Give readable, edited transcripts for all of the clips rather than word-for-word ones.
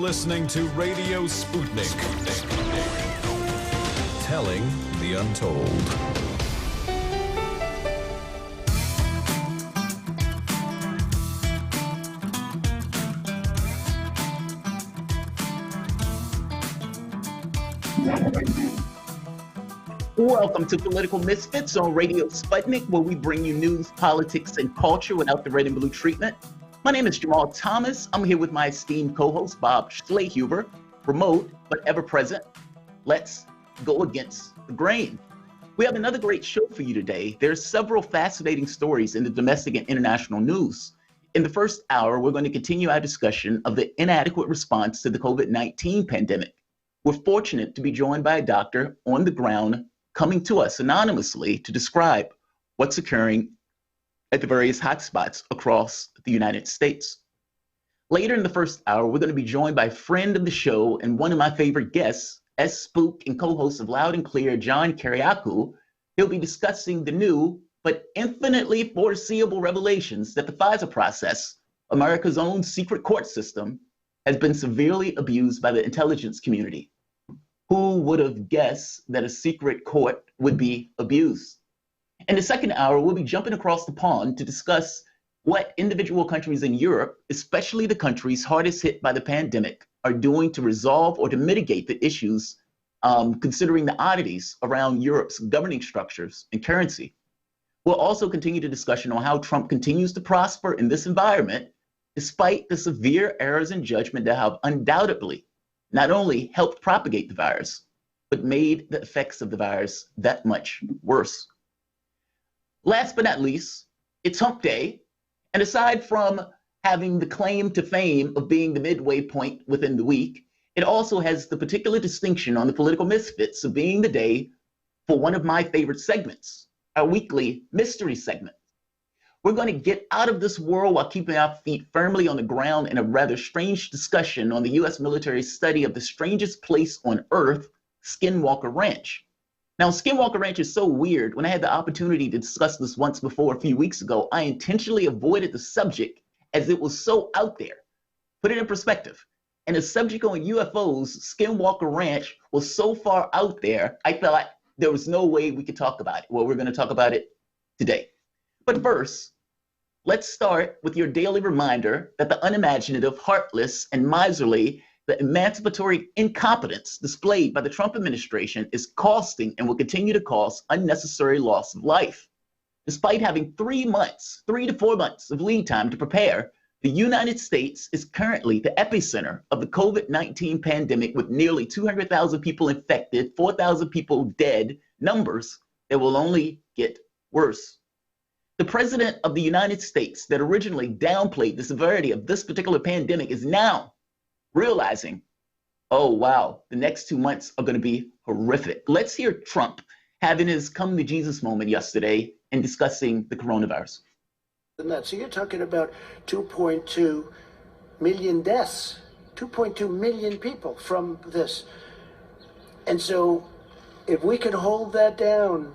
listening to Radio Sputnik. Telling the untold. Welcome to Political Misfits on Radio Sputnik, where we bring you news, politics, and culture without the red and blue treatment. My name is Jamal Thomas. I'm here with my esteemed co-host, Bob Schlehuber, remote but ever present. Let's go against the grain. We have another great show for you today. There's several fascinating stories in the domestic and international news. In the first hour, we're going to continue our discussion of the inadequate response to the COVID-19 pandemic. We're fortunate to be joined by a doctor on the ground coming to us anonymously to describe what's occurring at the various hotspots across the United States. Later in the first hour, we're going to be joined by a friend of the show and one of my favorite guests, Spook and co-host of Loud and Clear, John Kiriakou. He'll be discussing the new but infinitely foreseeable revelations that the FISA process, America's own secret court system, has been severely abused by the intelligence community. Who would have guessed that a secret court would be abused? In the second hour, we'll be jumping across the pond to discuss what individual countries in Europe, especially the countries hardest hit by the pandemic, are doing to resolve or to mitigate the issues, considering the oddities around Europe's governing structures and currency. We'll also continue the discussion on how Trump continues to prosper in this environment, despite the severe errors in judgment that have undoubtedly not only helped propagate the virus, but made the effects of the virus that much worse. Last but not least, it's Hump Day. And aside from having the claim to fame of being the midway point within the week, it also has the particular distinction on the Political Misfits of being the day for one of my favorite segments, our weekly mystery segment. We're going to get out of this world while keeping our feet firmly on the ground in a rather strange discussion on the U.S. military study of the strangest place on earth, Skinwalker Ranch. Now, Skinwalker Ranch is so weird. When I had the opportunity to discuss this once before a few weeks ago, I intentionally avoided the subject as it was so out there. Put it in perspective. And the subject on UFOs, Skinwalker Ranch, was so far out there, I thought there was no way we could talk about it. Well, we're going to talk about it today. But first, let's start with your daily reminder that the unimaginative, heartless, and miserly, the emancipatory incompetence displayed by the Trump administration is costing and will continue to cost unnecessary loss of life. Despite having 3 to 4 months of lead time to prepare, the United States is currently the epicenter of the COVID-19 pandemic with nearly 200,000 people infected, 4,000 people dead, numbers that will only get worse. The president of the United States that originally downplayed the severity of this particular pandemic is now realizing, oh, wow, the next 2 months are going to be horrific. Let's hear Trump having his come to Jesus moment yesterday and discussing the coronavirus. So you're talking about 2.2 million deaths, 2.2 million people from this. And so if we can hold that down,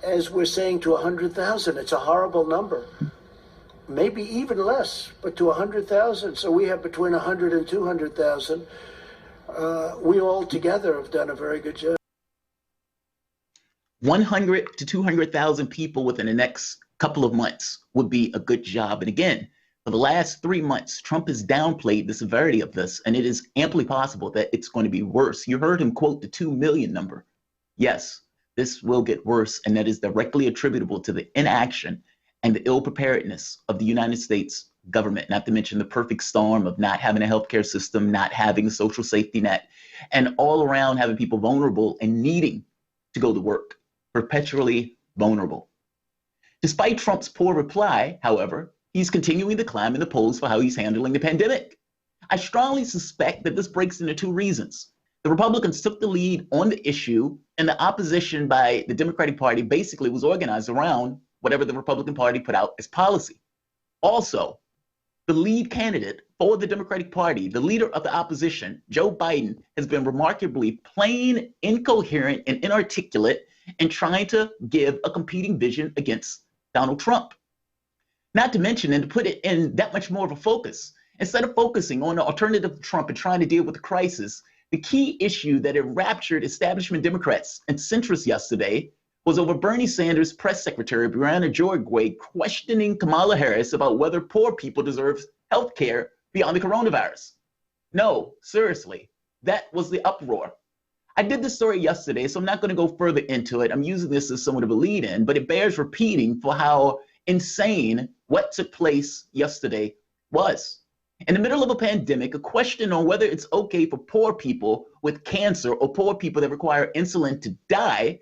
as we're saying, to 100,000, it's a horrible number. Maybe even less, but to 100,000. So we have between 100 and 200,000. We all together have done a very good job. 100 to 200,000 people within the next couple of months would be a good job. And again, for the last 3 months, Trump has downplayed the severity of this, and it is amply possible that it's going to be worse. You heard him quote the 2 million number. Yes, this will get worse, and that is directly attributable to the inaction and the ill preparedness of the United States government, not to mention the perfect storm of not having a healthcare system, not having a social safety net, and all around having people vulnerable and needing to go to work, perpetually vulnerable. Despite Trump's poor reply, however, he's continuing to climb in the polls for how he's handling the pandemic. I strongly suspect that this breaks into 2 reasons. The Republicans took the lead on the issue, and the opposition by the Democratic Party basically was organized around whatever the Republican Party put out as policy. Also, the lead candidate for the Democratic Party, the leader of the opposition, Joe Biden, has been remarkably plain, incoherent, and inarticulate in trying to give a competing vision against Donald Trump. Not to mention, and to put it in that much more of a focus, Instead of focusing on the alternative to Trump and trying to deal with the crisis, the key issue that enraptured establishment Democrats and centrists yesterday was over Bernie Sanders' press secretary, Brianna Jorgway, questioning Kamala Harris about whether poor people deserve health care beyond the coronavirus. No, seriously, that was the uproar. I did this story yesterday, so I'm not going to go further into it. I'm using this as somewhat of a lead in, but it bears repeating for how insane what took place yesterday was. In the middle of a pandemic, a question on whether it's okay for poor people with cancer or poor people that require insulin to die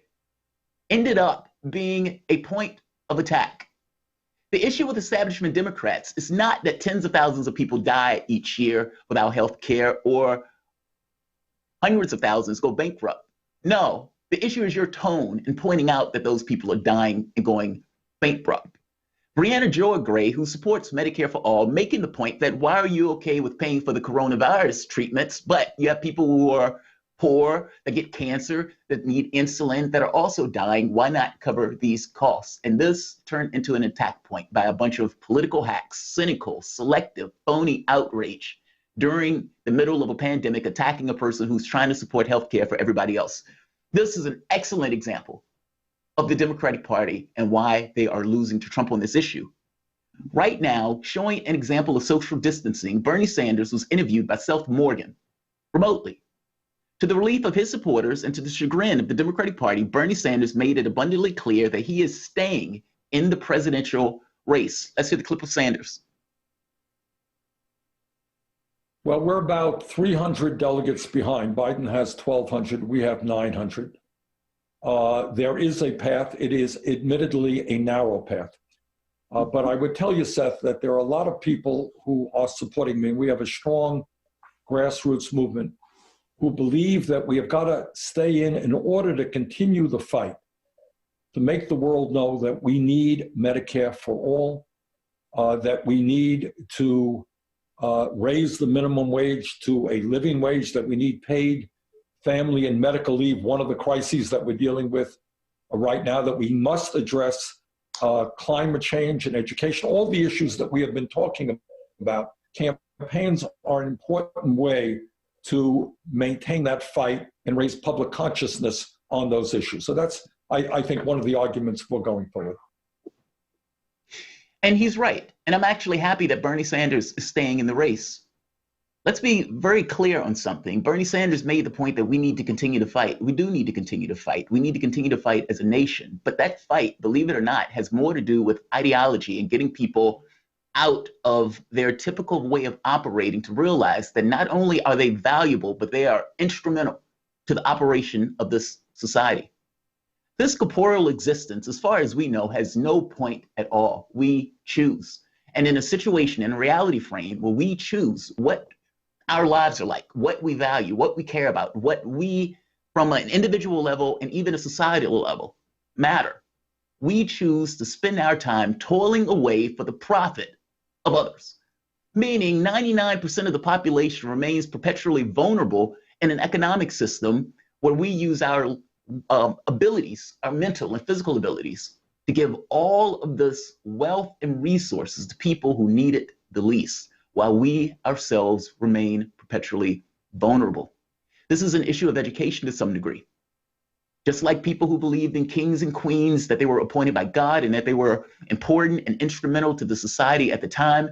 ended up being a point of attack. The issue with establishment Democrats is not that tens of thousands of people die each year without health care or hundreds of thousands go bankrupt. No, the issue is your tone in pointing out that those people are dying and going bankrupt. Brianna Jorgway, who supports Medicare for All, making the point that why are you okay with paying for the coronavirus treatments, but you have people who are poor, that get cancer, that need insulin, that are also dying. Why not cover these costs? And this turned into an attack point by a bunch of political hacks, cynical, selective, phony outrage during the middle of a pandemic, attacking a person who's trying to support healthcare for everybody else. This is an excellent example of the Democratic Party and why they are losing to Trump on this issue. Right now, showing an example of social distancing, Bernie Sanders was interviewed by Seth Morgan remotely. To the relief of his supporters and to the chagrin of the Democratic Party, Bernie Sanders made it abundantly clear that he is staying in the presidential race. Let's hear the clip of Sanders. Well, we're about 300 delegates behind. Biden has 1,200. We have 900. There is a path. It is admittedly a narrow path. But I would tell you, Seth, that there are a lot of people who are supporting me. We have a strong grassroots movement who believe that we have got to stay in order to continue the fight, to make the world know that we need Medicare for all, that we need to raise the minimum wage to a living wage, that we need paid family and medical leave, one of the crises that we're dealing with right now, that we must address climate change and education, all the issues that we have been talking about. Campaigns are an important way to maintain that fight and raise public consciousness on those issues. So that's, I think, one of the arguments for going forward. And he's right. And I'm actually happy that Bernie Sanders is staying in the race. Let's be very clear on something. Bernie Sanders made the point that we need to continue to fight. We do need to continue to fight. We need to continue to fight as a nation. But that fight, believe it or not, has more to do with ideology and getting people out of their typical way of operating to realize that not only are they valuable, but they are instrumental to the operation of this society. This corporeal existence, as far as we know, has no point at all. We choose. And in a situation, in a reality frame where we choose what our lives are like, what we value, what we care about, what we, from an individual level and even a societal level, matter, we choose to spend our time toiling away for the profit of others, meaning 99% of the population remains perpetually vulnerable in an economic system where we use our abilities, our mental and physical abilities, to give all of this wealth and resources to people who need it the least, while we ourselves remain perpetually vulnerable. This is an issue of education to some degree. Just like people who believed in kings and queens, that they were appointed by God and that they were important and instrumental to the society at the time,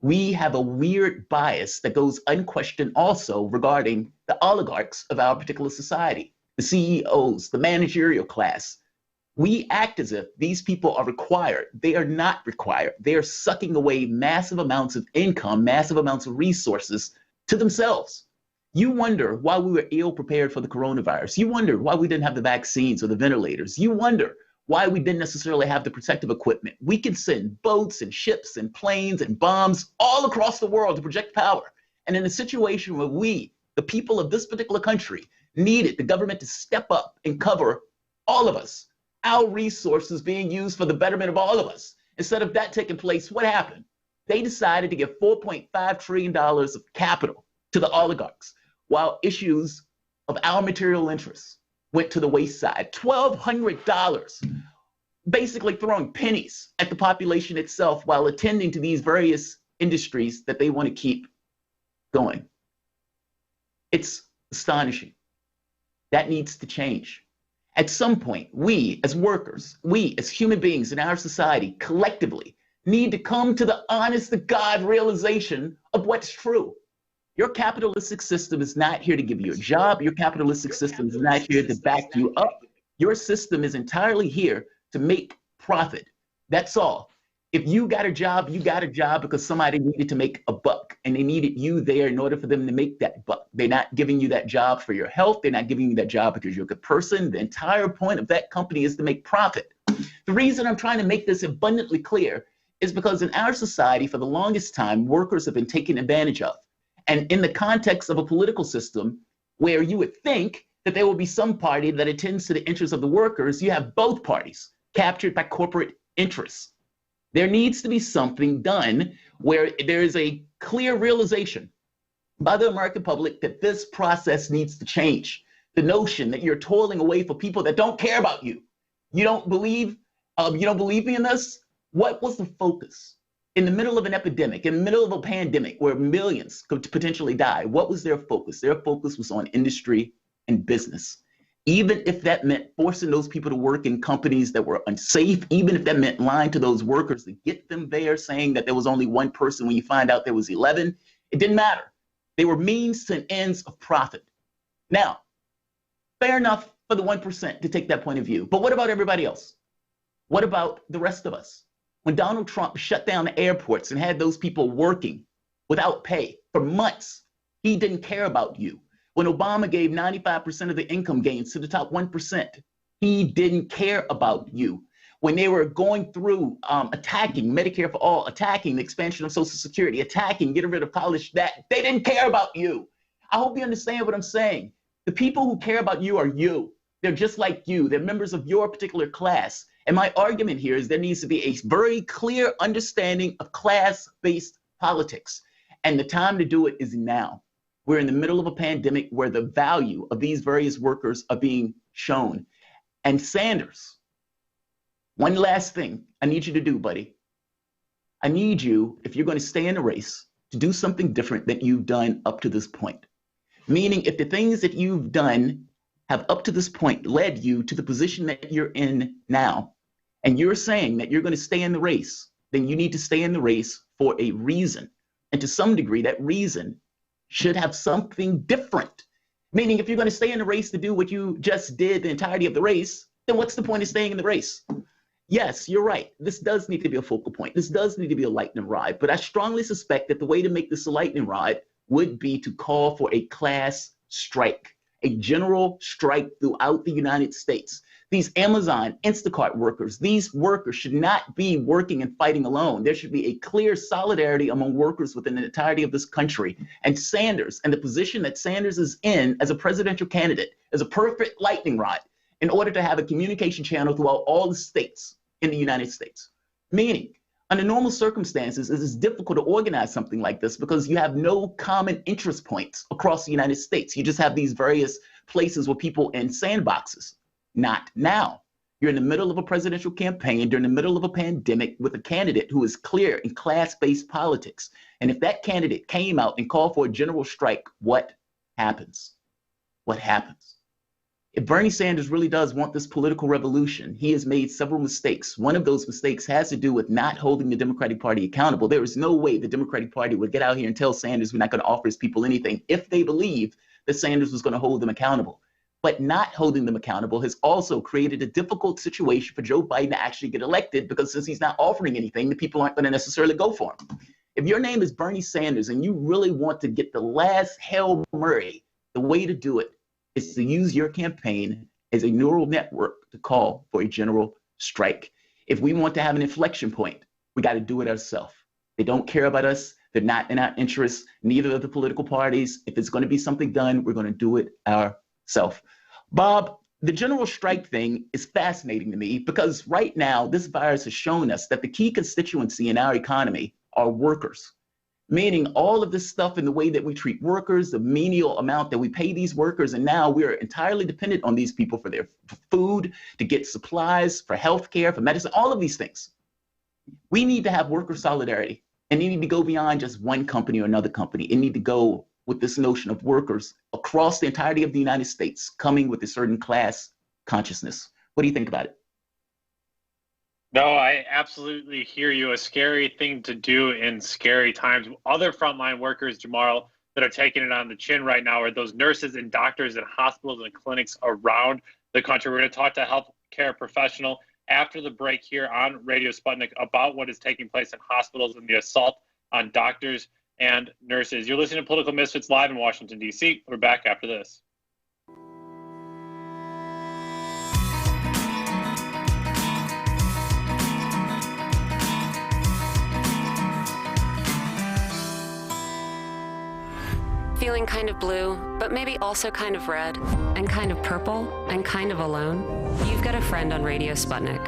we have a weird bias that goes unquestioned also regarding the oligarchs of our particular society, the CEOs, the managerial class. We act as if these people are required. They are not required. They are sucking away massive amounts of income, massive amounts of resources to themselves. You wonder why we were ill prepared for the coronavirus. You wonder why we didn't have the vaccines or the ventilators. You wonder why we didn't necessarily have the protective equipment. We can send boats and ships and planes and bombs all across the world to project power. And in a situation where we, the people of this particular country, needed the government to step up and cover all of us, our resources being used for the betterment of all of us. Instead of that taking place, what happened? They decided to give $4.5 trillion of capital to the oligarchs, while issues of our material interests went to the wayside. $1,200, basically throwing pennies at the population itself while attending to these various industries that they want to keep going. It's astonishing. That needs to change. At some point, we as workers, we as human beings in our society collectively need to come to the honest to God realization of what's true. Your capitalistic system is not here to give you a job. Your capitalistic system is not here to back you up. Your system is entirely here to make profit. That's all. If you got a job because somebody needed to make a buck and they needed you there in order for them to make that buck. They're not giving you that job for your health. They're not giving you that job because you're a good person. The entire point of that company is to make profit. The reason I'm trying to make this abundantly clear is because in our society, for the longest time, workers have been taken advantage of. And in the context of a political system where you would think that there will be some party that attends to the interests of the workers, you have both parties captured by corporate interests. There needs to be something done where there is a clear realization by the American public that this process needs to change. The notion that you're toiling away for people that don't care about you. You don't believe me in this? What was the focus? In the middle of an epidemic, in the middle of a pandemic where millions could potentially die, what was their focus? Their focus was on industry and business. Even if that meant forcing those people to work in companies that were unsafe, even if that meant lying to those workers to get them there, saying that there was only one person when you find out there was 11, it didn't matter. They were means to ends of profit. Now, fair enough for the 1% to take that point of view, but what about everybody else? What about the rest of us? When Donald Trump shut down the airports and had those people working without pay for months, he didn't care about you. When Obama gave 95% of the income gains to the top 1%, he didn't care about you. When they were going through attacking Medicare for all, attacking the expansion of Social Security, attacking getting rid of college debt, they didn't care about you. I hope you understand what I'm saying. The people who care about you are you. They're just like you. They're members of your particular class. And my argument here is there needs to be a very clear understanding of class-based politics. And the time to do it is now. We're in the middle of a pandemic where the value of these various workers are being shown. And Sanders, one last thing I need you to do, buddy. I need you, if you're going to stay in the race, to do something different than you've done up to this point. Meaning, if the things that you've done have up to this point led you to the position that you're in now, and you're saying that you're going to stay in the race, then you need to stay in the race for a reason. And to some degree, that reason should have something different. Meaning, if you're going to stay in the race to do what you just did the entirety of the race, then what's the point of staying in the race? Yes, you're right. This does need to be a focal point. This does need to be a lightning rod. But I strongly suspect that the way to make this a lightning rod would be to call for a class strike, a general strike throughout the United States. These Amazon, Instacart workers, these workers should not be working and fighting alone. There should be a clear solidarity among workers within the entirety of this country. And Sanders, and the position that Sanders is in as a presidential candidate, is a perfect lightning rod in order to have a communication channel throughout all the states in the United States. Meaning, under normal circumstances, it is difficult to organize something like this because you have no common interest points across the United States. You just have these various places where people in sandboxes. Not now. You're in the middle of a presidential campaign, you're in the middle of a pandemic with a candidate who is clear in class-based politics. And if that candidate came out and called for a general strike, what happens? What happens? If Bernie Sanders really does want this political revolution, he has made several mistakes. One of those mistakes has to do with not holding the Democratic Party accountable. There is no way the Democratic Party would get out here and tell Sanders we're not going to offer his people anything if they believe that Sanders was going to hold them accountable. But not holding them accountable has also created a difficult situation for Joe Biden to actually get elected, because since he's not offering anything, the people aren't going to necessarily go for him. If your name is Bernie Sanders and you really want to get the last Hail Mary, the way to do it is to use your campaign as a neural network to call for a general strike. If we want to have an inflection point, we got to do it ourselves. They don't care about us. They're not in our interests, neither of the political parties. If it's going to be something done, we're going to do it ourselves. Bob, the general strike thing is fascinating to me because right now this virus has shown us that the key constituency in our economy are workers, meaning all of this stuff in the way that we treat workers, the menial amount that we pay these workers, and now we're entirely dependent on these people for their food, to get supplies, for healthcare, for medicine, all of these things. We need to have worker solidarity. And you need to go beyond just one company or another company. It need to go with this notion of workers across the entirety of the United States coming with a certain class consciousness. What do you think about it? No, I absolutely hear you. A scary thing to do in scary times. Other frontline workers, Jamal, that are taking it on the chin right now are those nurses and doctors in hospitals and clinics around the country. We're going to talk to a healthcare professional after the break here on Radio Sputnik about what is taking place in hospitals and the assault on doctors and nurses. You're listening to Political Misfits live in Washington, D.C. We're back after this. Feeling kind of blue, but maybe also kind of red, and kind of purple, and kind of alone? You've got a friend on Radio Sputnik.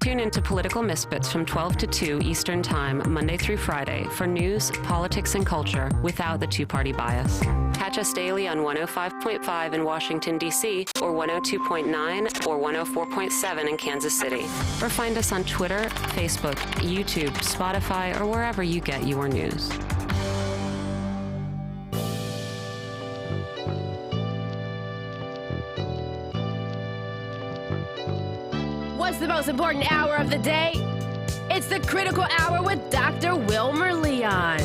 Tune into Political Misfits from 12 to 2 Eastern Time, Monday through Friday, for news, politics, and culture without the two-party bias. Catch us daily on 105.5 in Washington, D.C., or 102.9 or 104.7 in Kansas City. Or find us on Twitter, Facebook, YouTube, Spotify, or wherever you get your news. What's the most important hour of the day? It's the Critical Hour with Dr. Wilmer Leon.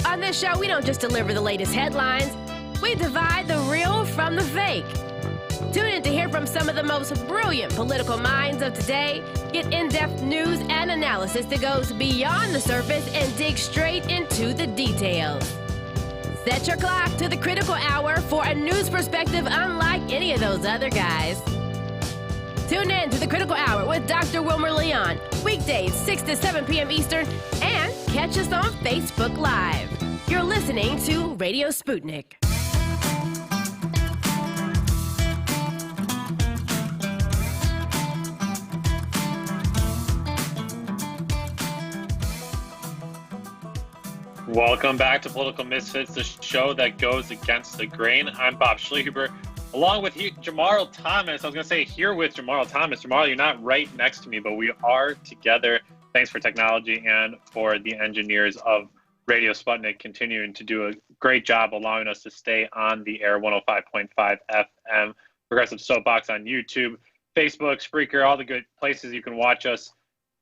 On this show, we don't just deliver the latest headlines, we divide the real from the fake. Tune in to hear from some of the most brilliant political minds of today, get in-depth news and analysis that goes beyond the surface and dig straight into the details. Set your clock to the Critical Hour for a news perspective unlike any of those other guys. Tune in to the Critical Hour with Dr. Wilmer Leon, weekdays 6 to 7 p.m. Eastern, and catch us on Facebook Live. You're listening to Radio Sputnik. Welcome back to Political Misfits, the show that goes against the grain. I'm Bob Schlehuber. Along with Jamarl Thomas, I was going to say here with Jamarl Thomas. Jamarl, you're not right next to me, but we are together. Thanks for technology and for the engineers of Radio Sputnik continuing to do a great job allowing us to stay on the air, 105.5 FM, Progressive Soapbox on YouTube, Facebook, Spreaker, all the good places you can watch us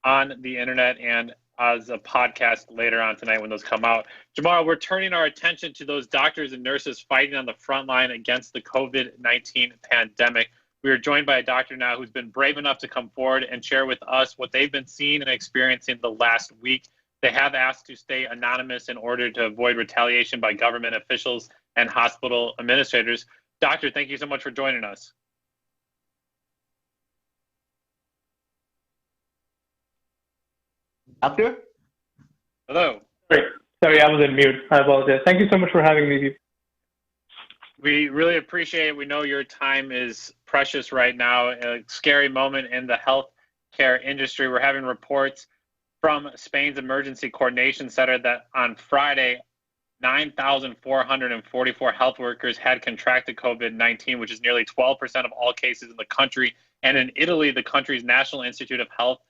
on the internet and as a podcast later on tonight when those come out. Jamarl, we're turning our attention to those doctors and nurses fighting on the front line against the COVID-19 pandemic. We are joined by a doctor now who's been brave enough to come forward and share with us what they've been seeing and experiencing the last week. They have asked to stay anonymous in order to avoid retaliation by government officials and hospital administrators. Doctor, thank you so much for joining us. Doctor? Hello. Sorry, I was on mute. I apologize. Thank you so much for having me. We really appreciate it. We know your time is precious right now, a scary moment in the healthcare industry. We're having reports from Spain's Emergency Coordination Center that on Friday, 9,444 health workers had contracted COVID-19, which is nearly 12% of all cases in the country. And in Italy, the country's National Institute of Health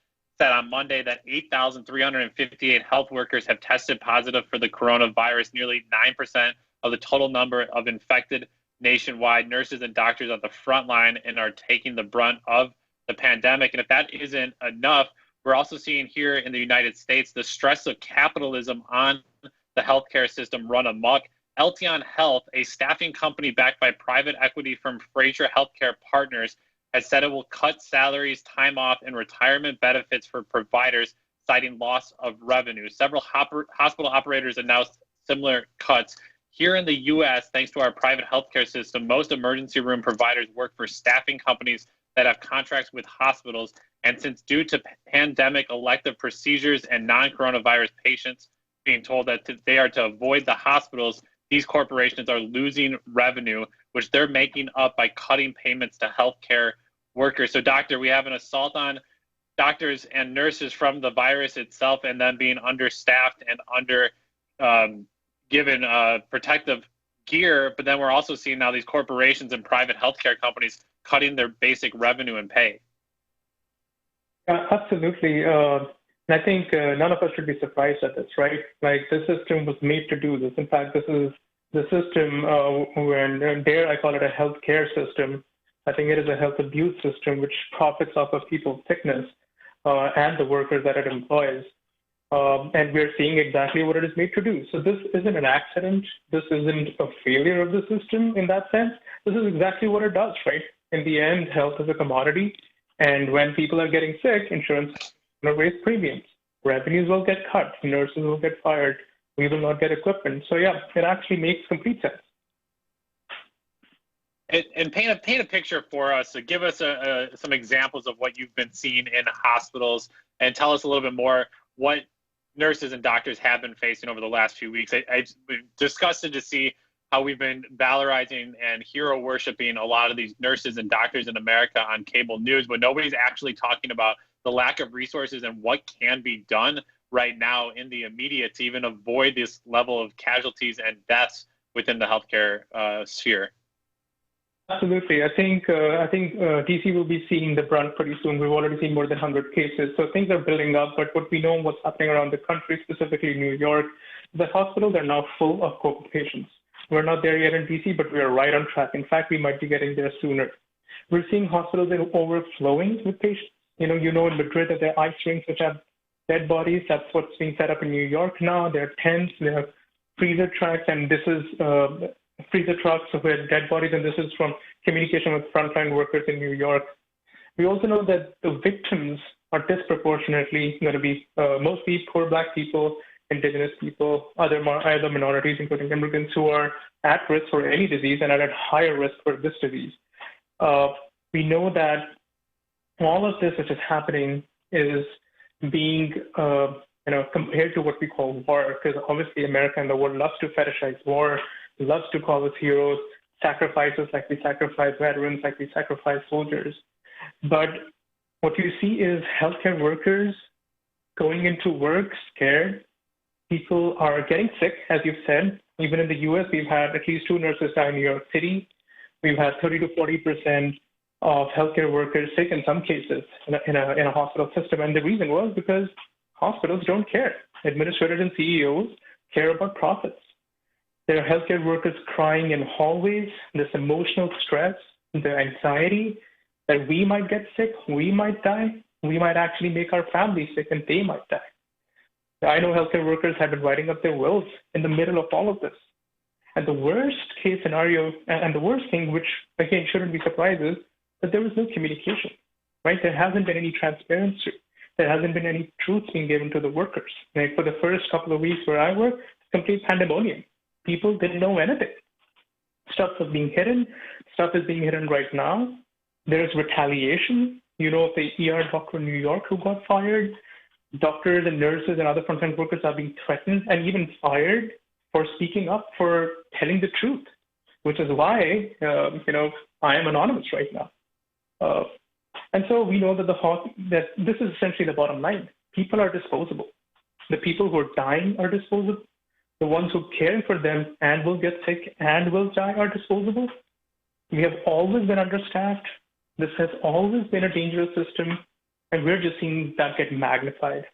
said on Monday that 8,358 health workers have tested positive for the coronavirus, nearly 9% of the total number of infected nationwide. Nurses and doctors at the front line and are taking the brunt of the pandemic. And if that isn't enough, we're also seeing here in the United States the stress of capitalism on the healthcare system run amok. Eltion Health, a staffing company backed by private equity firm Frazier Healthcare Partners, has said it will cut salaries, time off, and retirement benefits for providers, citing loss of revenue. Several hospital operators announced similar cuts. Here in the U.S., thanks to our private healthcare system, most emergency room providers work for staffing companies that have contracts with hospitals. And since due to pandemic elective procedures and non-coronavirus patients being told that they are to avoid the hospitals, these corporations are losing revenue, which they're making up by cutting payments to healthcare workers. So, doctor, we have an assault on doctors and nurses from the virus itself and then being understaffed and given protective gear. But then we're also seeing now these corporations and private healthcare companies cutting their basic revenue and pay. Absolutely. And I think none of us should be surprised at this, right? Like, this system was made to do this. In fact, this is the system, and dare I call it a healthcare system. I think it is a health abuse system which profits off of people's sickness and the workers that it employs. And we're seeing exactly what it is made to do. So this isn't an accident. This isn't a failure of the system in that sense. This is exactly what it does, right? In the end, health is a commodity. And when people are getting sick, insurance will raise premiums. Revenues will get cut. Nurses will get fired. We will not get equipment. So yeah, it actually makes complete sense. And paint a picture for us. So give us some examples of what you've been seeing in hospitals, and tell us a little bit more what nurses and doctors have been facing over the last few weeks. I'm disgusted to see how we've been valorizing and hero worshiping a lot of these nurses and doctors in America on cable news, but nobody's actually talking about the lack of resources and what can be done right now in the immediate to even avoid this level of casualties and deaths within the healthcare sphere. Absolutely. I think DC will be seeing the brunt pretty soon. We've already seen more than 100 cases. So things are building up. But what we know, what's happening around the country, specifically New York, the hospitals are now full of COVID patients. We're not there yet in DC, but we are right on track. In fact, we might be getting there sooner. We're seeing hospitals that are overflowing with patients. You know, in Madrid, that there are ice rinks which have dead bodies. That's what's being set up in New York now. There are tents, there are freezer trucks, and this is freezer trucks with dead bodies, and this is from communication with frontline workers in New York. We also know that the victims are disproportionately going to be mostly poor Black people, Indigenous people, other minorities, including immigrants, who are at risk for any disease and are at higher risk for this disease. We know that all of this which is happening is being compared to what we call war, because obviously America and the world loves to fetishize war, loves to call us heroes, sacrifices like we sacrifice veterans, like we sacrifice soldiers. But what you see is healthcare workers going into work scared. People are getting sick, as you've said. Even in the US, we've had at least 2 nurses die in New York City. We've had 30 to 40% of healthcare workers sick in some cases in a hospital system. And the reason was because hospitals don't care. Administrators and CEOs care about profits. There are healthcare workers crying in hallways, this emotional stress, the anxiety that we might get sick, we might die, we might actually make our family sick, and they might die. I know healthcare workers have been writing up their wills in the middle of all of this. And the worst case scenario, and the worst thing, which again shouldn't be surprises, that there was no communication, right? There hasn't been any transparency. There hasn't been any truth being given to the workers. Like for the first couple of weeks where I worked, complete pandemonium. People didn't know anything. Stuff was being hidden. Stuff is being hidden right now. There's retaliation. You know, the ER doctor in New York who got fired. Doctors and nurses and other frontline workers are being threatened and even fired for speaking up, for telling the truth, which is why, I am anonymous right now. And so we know that that this is essentially the bottom line. People are disposable. The people who are dying are disposable. The ones who care for them and will get sick and will die are disposable. We have always been understaffed. This has always been a dangerous system, and we're just seeing that get magnified.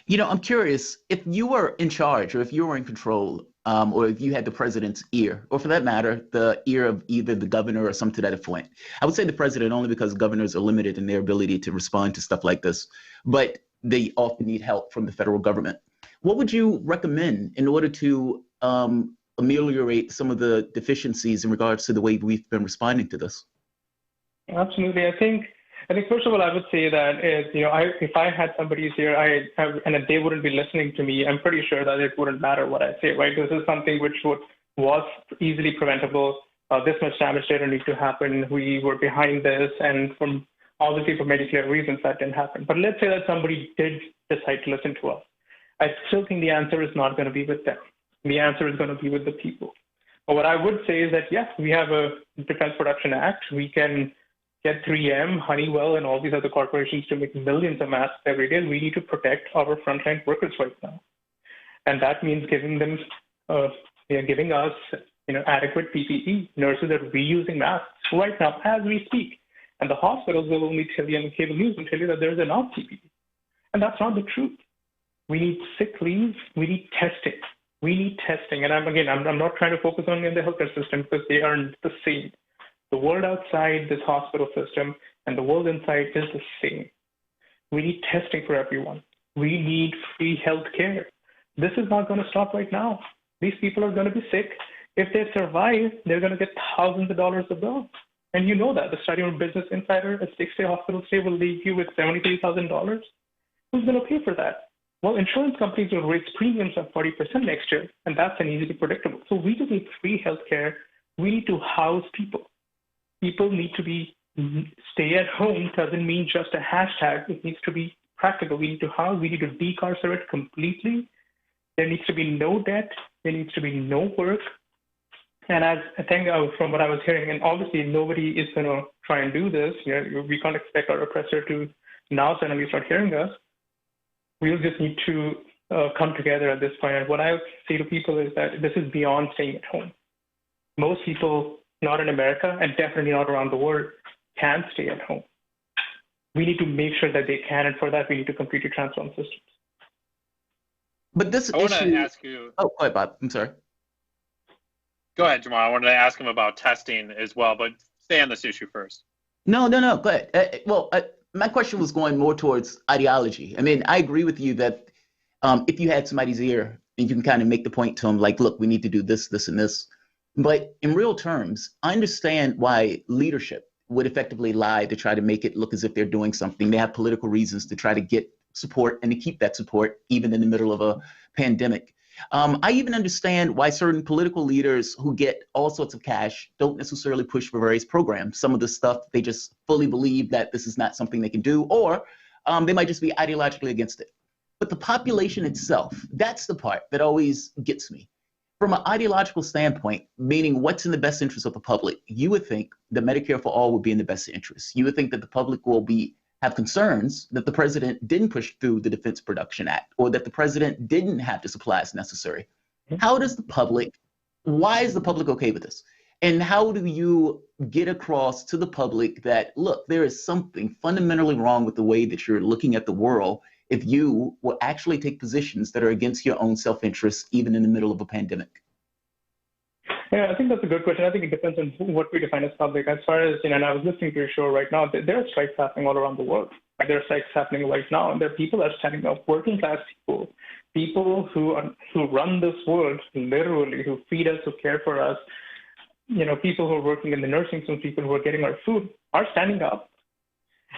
You know, I'm curious, if you were in charge or if you were in control, or if you had the president's ear, or for that matter, the ear of either the governor or some to that point. I would say the president only because governors are limited in their ability to respond to stuff like this, but they often need help from the federal government. What would you recommend in order to ameliorate some of the deficiencies in regards to the way we've been responding to this? Absolutely. I think first of all, I would say that if I had somebody's here, and they wouldn't be listening to me, I'm pretty sure that it wouldn't matter what I say, right? This is something which was easily preventable. This much damage didn't need to happen. We were behind this, and obviously for many clear reasons that didn't happen. But let's say that somebody did decide to listen to us. I still think the answer is not going to be with them. The answer is going to be with the people. But what I would say is that, yes, we have a Defense Production Act. We can get 3M, Honeywell, and all these other corporations to make millions of masks every day. We need to protect our frontline workers right now. And that means giving them, giving us, adequate PPE. Nurses are reusing masks right now as we speak. And the hospitals will only tell you, and the cable news will tell you that there's enough PPE. And that's not the truth. We need sick leave. We need testing. We need testing. And I'm not trying to focus only on the healthcare system because they aren't the same. The world outside this hospital system and the world inside is the same. We need testing for everyone. We need free health care. This is not going to stop right now. These people are going to be sick. If they survive, they're going to get thousands of dollars a bill. And you know that. The study on Business Insider, a 6-day hospital stay will leave you with $73,000. Who's going to pay for that? Well, insurance companies will raise premiums of 40% next year, and that's an easily predictable. So we just need free health care. We need to house people. People need to be stay at home doesn't mean just a hashtag. It needs to be practical. We need to house. We need to decarcerate completely. There needs to be no debt. There needs to be no work. And as I think from what I was hearing, and obviously nobody is going to try and do this. We can't expect our oppressor to now suddenly start hearing us. We'll just need to come together at this point. And what I say to people is that this is beyond staying at home. Most people, not in America, and definitely not around the world, can stay at home. We need to make sure that they can, and for that, we need to completely transform systems. But this I want issue... to ask you... Oh, go ahead, Bob. I'm sorry. Go ahead, Jamal. I wanted to ask him about testing as well, but stay on this issue first. No. Go ahead. My question was going more towards ideology. I mean, I agree with you that if you had somebody's ear, and you can kind of make the point to them, like, look, we need to do this, this, and this. But in real terms, I understand why leadership would effectively lie to try to make it look as if they're doing something. They have political reasons to try to get support and to keep that support, even in the middle of a pandemic. I even understand why certain political leaders who get all sorts of cash don't necessarily push for various programs. Some of the stuff, they just fully believe that this is not something they can do, or they might just be ideologically against it. But the population itself, that's the part that always gets me. From an ideological standpoint, meaning what's in the best interest of the public, you would think that Medicare for all would be in the best interest. You would think that the public will have concerns that the president didn't push through the Defense Production Act, or that the president didn't have the supplies necessary. Why is the public okay with this? And how do you get across to the public that, look, there is something fundamentally wrong with the way that you're looking at the world if you will actually take positions that are against your own self-interest, even in the middle of a pandemic? Yeah, I think that's a good question. I think it depends on what we define as public. As far as, and I was listening to your show right now, there are strikes happening all around the world. There are strikes happening right now, and there are people that are standing up, working class people who run this world, literally, who feed us, who care for us, people who are working in the nursing homes, people who are getting our food, are standing up.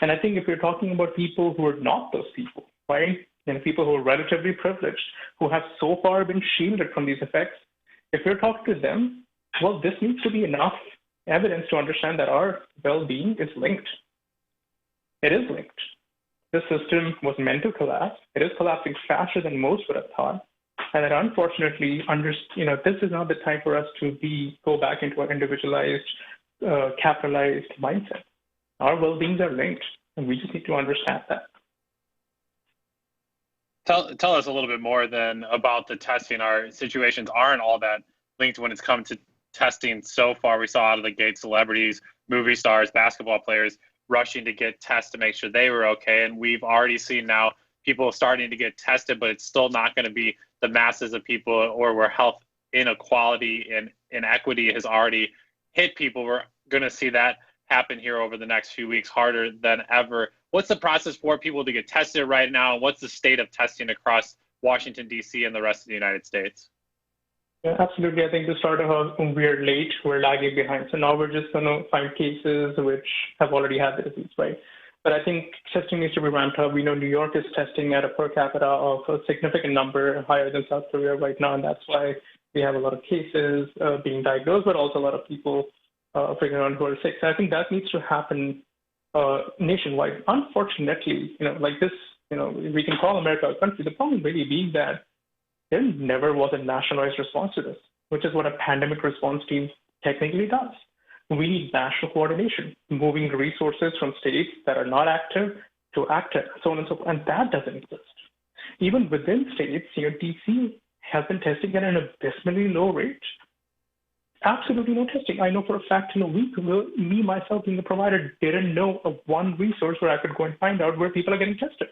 And I think if you're talking about people who are not those people, right, people who are relatively privileged, who have so far been shielded from these effects, if you're talking to them, well, this needs to be enough evidence to understand that our well-being is linked. It is linked. This system was meant to collapse. It is collapsing faster than most would have thought. And that unfortunately, this is not the time for us to go back into our individualized, capitalized mindset. Our well-beings are linked, and we just need to understand that. Tell us a little bit more then about the testing. Our situations aren't all that linked when it's come to testing so far. We saw out of the gate celebrities, movie stars, basketball players rushing to get tests to make sure they were okay. And we've already seen now people starting to get tested, but it's still not going to be the masses of people, or where health inequality and inequity has already hit people. We're going to see that happen here over the next few weeks harder than ever. What's the process for people to get tested right now? What's the state of testing across Washington, D.C. and the rest of the United States? Yeah, absolutely. I think to start off, we're late, we're lagging behind. So now we're just going to find cases which have already had the disease, right? But I think testing needs to be ramped up. We know New York is testing at a per capita of a significant number higher than South Korea right now, and that's why we have a lot of cases being diagnosed, but also a lot of people figuring out who are sick. So I think that needs to happen nationwide. Unfortunately, like this, we can call America a country. The problem really being that there never was a nationalized response to this, which is what a pandemic response team technically does. We need national coordination, moving resources from states that are not active to active, so on and so forth, and that doesn't exist. Even within states, DC has been testing at an abysmally low rate. absolutely no testing. I know for a fact in a week, me, myself, being a provider, didn't know of one resource where I could go and find out where people are getting tested.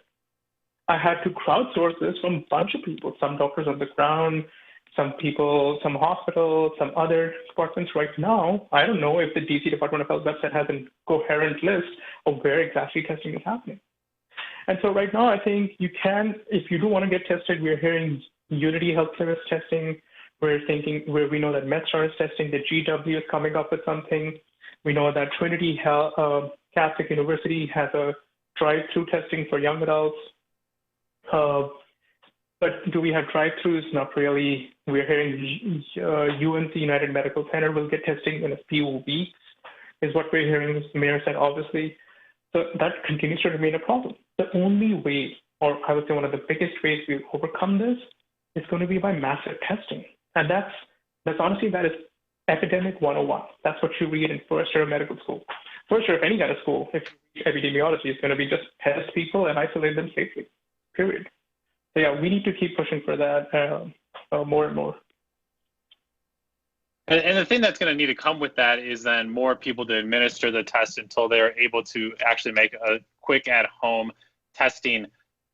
I had to crowdsource this from a bunch of people, some doctors on the ground, some people, some hospitals, some other departments. Right now, I don't know if the DC Department of Health website has a coherent list of where exactly testing is happening. And so right now, I think you can, if you do want to get tested, we're hearing Unity Healthcare is testing. We're thinking, where we know that MedStar is testing, the GW is coming up with something. We know that Trinity Catholic University has a drive-through testing for young adults. But do we have drive-throughs? Not really. We're hearing UNC United Medical Center will get testing in a few weeks, is what we're hearing. The mayor said, obviously. So that continues to remain a problem. The only way, or I would say one of the biggest ways we overcome this, is going to be by massive testing. And that's honestly, that is epidemic 101. That's what you read in first year of medical school. First year of any kind of school, if epidemiology is going to be just test people and isolate them safely, period. So yeah, we need to keep pushing for that more and more. And the thing that's going to need to come with that is then more people to administer the test until they're able to actually make a quick at-home testing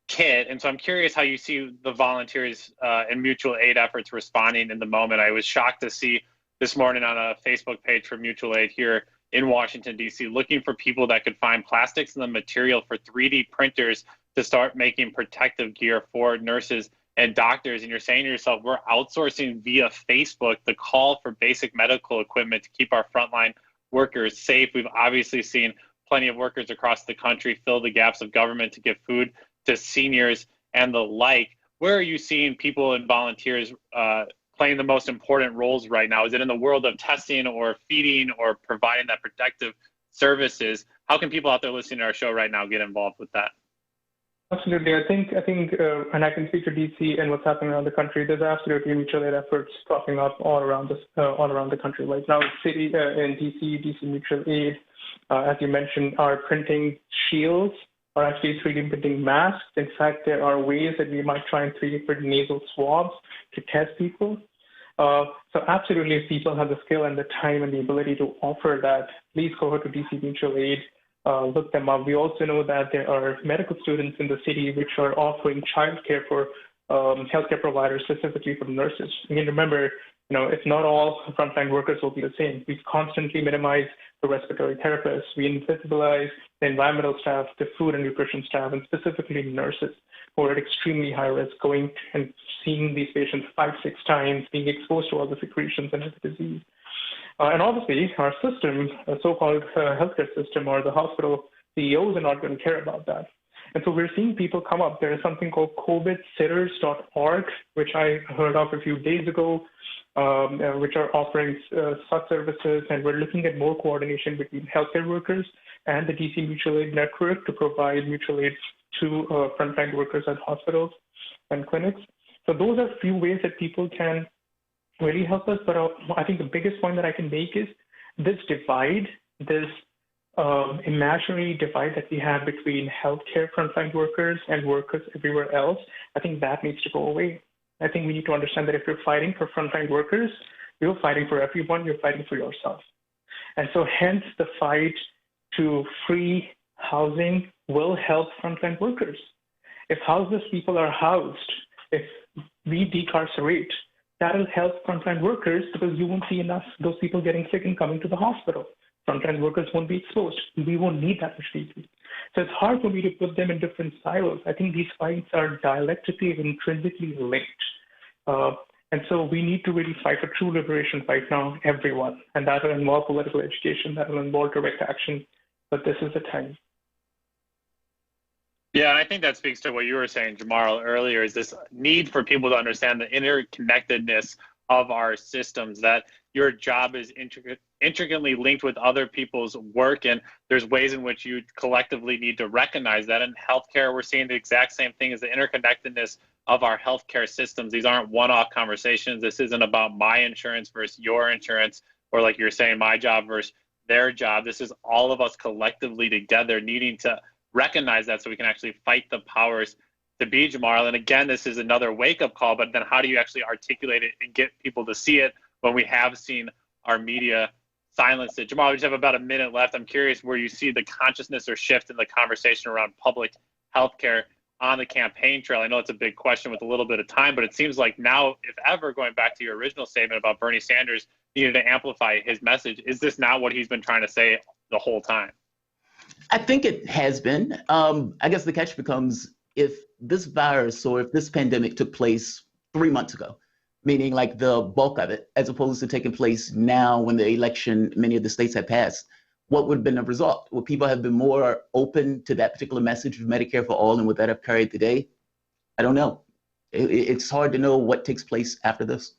kit. And so I'm curious how you see the volunteers and mutual aid efforts responding in the moment. I was shocked to see this morning on a Facebook page for mutual aid here in Washington, D.C., looking for people that could find plastics and the material for 3D printers to start making protective gear for nurses and doctors. And you're saying to yourself, we're outsourcing via Facebook the call for basic medical equipment to keep our frontline workers safe. We've obviously seen plenty of workers across the country fill the gaps of government to give food to seniors and the like. Where are you seeing people and volunteers playing the most important roles right now? Is it in the world of testing or feeding or providing that protective services? How can people out there listening to our show right now get involved with that? Absolutely. I think, and I can speak to DC and what's happening around the country. There's absolutely mutual aid efforts popping up all around the country right now. City in DC Mutual Aid, as you mentioned, are printing shields, are actually 3D printing masks. In fact, there are ways that we might try and 3D print nasal swabs to test people. So absolutely, if people have the skill and the time and the ability to offer that, please go over to DC Mutual Aid. Look them up. We also know that there are medical students in the city which are offering childcare for healthcare providers, specifically for nurses. Again, remember, if not all frontline workers will be the same. We constantly minimize the respiratory therapists. We invisibilize the environmental staff, the food and nutrition staff, and specifically nurses who are at extremely high risk, going and seeing these patients 5-6 times, being exposed to all the secretions and the disease. And obviously, our system, a so-called healthcare system or the hospital CEOs are not going to care about that. And so we're seeing people come up. There is something called covidsitters.org, which I heard of a few days ago, which are offering such services. And we're looking at more coordination between healthcare workers and the DC Mutual Aid Network to provide mutual aid to frontline workers at hospitals and clinics. So those are a few ways that people can really help us. But I think the biggest point that I can make is this divide, this imaginary divide that we have between healthcare frontline workers and workers everywhere else, I think that needs to go away. I think we need to understand that if you're fighting for frontline workers, you're fighting for everyone, you're fighting for yourself. And so hence the fight to free housing will help frontline workers. If houseless people are housed, if we decarcerate, that'll help frontline workers because you won't see enough those people getting sick and coming to the hospital. Frontline workers won't be exposed. We won't need that much people. So it's hard for me to put them in different silos. I think these fights are dialectically and intrinsically linked. And so we need to really fight for true liberation right now, everyone. And that will involve political education, that will involve direct action. But this is the time. Yeah, and I think that speaks to what you were saying, Jamar, earlier, is this need for people to understand the interconnectedness of our systems, that your job is intricately linked with other people's work, and there's ways in which you collectively need to recognize that. In healthcare, we're seeing the exact same thing as the interconnectedness of our healthcare systems. These aren't one-off conversations. This isn't about my insurance versus your insurance, or like you're saying, my job versus their job. This is all of us collectively together needing to recognize that so we can actually fight the powers to be, Jamar. And again, this is another wake-up call, but then how do you actually articulate it and get people to see it when we have seen our media silenced it. Jamal, we just have about a minute left. I'm curious where you see the consciousness or shift in the conversation around public health care on the campaign trail. I know it's a big question with a little bit of time, but it seems like now, if ever, going back to your original statement about Bernie Sanders needed to amplify his message, is this not what he's been trying to say the whole time? I think it has been. I guess the catch becomes if this virus or if this pandemic took place 3 months ago, meaning like the bulk of it, as opposed to taking place now when the election, many of the states had passed, what would have been the result? Would people have been more open to that particular message of Medicare for all, and would that have carried the day? I don't know. It's hard to know what takes place after this.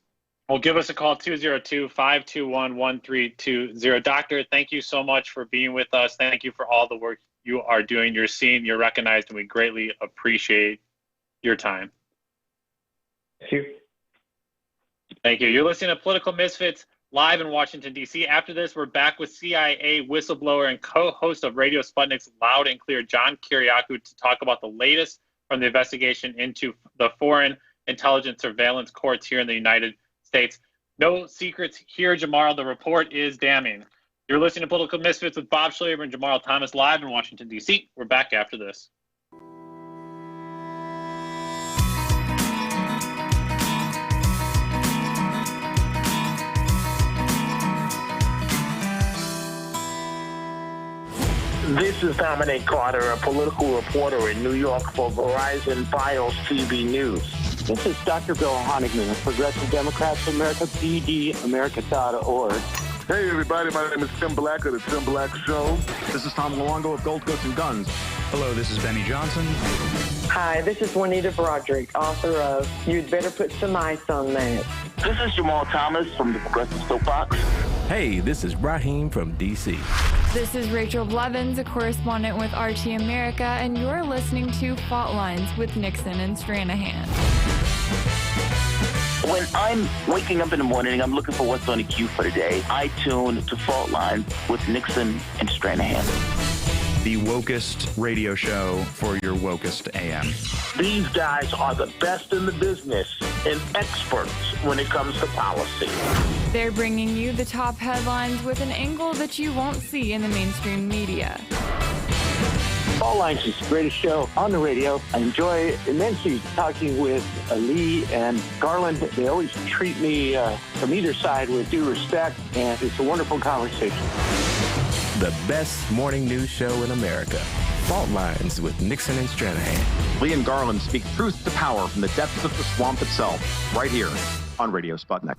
Well, give us a call, 202-521-1320. Doctor, thank you so much for being with us. Thank you for all the work you are doing. You're seen, you're recognized, and we greatly appreciate your time. Thank you. Thank you. You're listening to Political Misfits live in Washington, D.C. After this, we're back with CIA whistleblower and co-host of Radio Sputnik's Loud and Clear, John Kiriakou, to talk about the latest from the investigation into the foreign intelligence surveillance courts here in the United States. No secrets here, Jamal. The report is damning. You're listening to Political Misfits with Bob Schlaber and Jamal Thomas live in Washington, D.C. We're back after this. This is Dominic Carter, a political reporter in New York for Verizon Fios TV News. This is Dr. Bill Honigman of Progressive Democrats of America, BDAmerica.org. Hey, everybody. My name is Tim Black of The Tim Black Show. This is Tom Luongo of Gold Coast and Guns. Hello, this is Benny Johnson. Hi, this is Juanita Broderick, author of You'd Better Put Some Ice on That. This is Jamal Thomas from the Progressive Soapbox. Hey, this is Raheem from D.C. This is Rachel Blevins, a correspondent with RT America, and you're listening to Fault Lines with Nixon and Stranahan. When I'm waking up in the morning and I'm looking for what's on the queue for the day, I tune to Fault Lines with Nixon and Stranahan. The wokest radio show for your wokest AM. These guys are the best in the business and experts when it comes to policy. They're bringing you the top headlines with an angle that you won't see in the mainstream media. Fault Lines is the greatest show on the radio. I enjoy immensely talking with Lee and Garland. They always treat me from either side with due respect, and it's a wonderful conversation. The best morning news show in America. Fault Lines with Nixon and Stranahan. Lee and Garland speak truth to power from the depths of the swamp itself, right here on Radio Sputnik.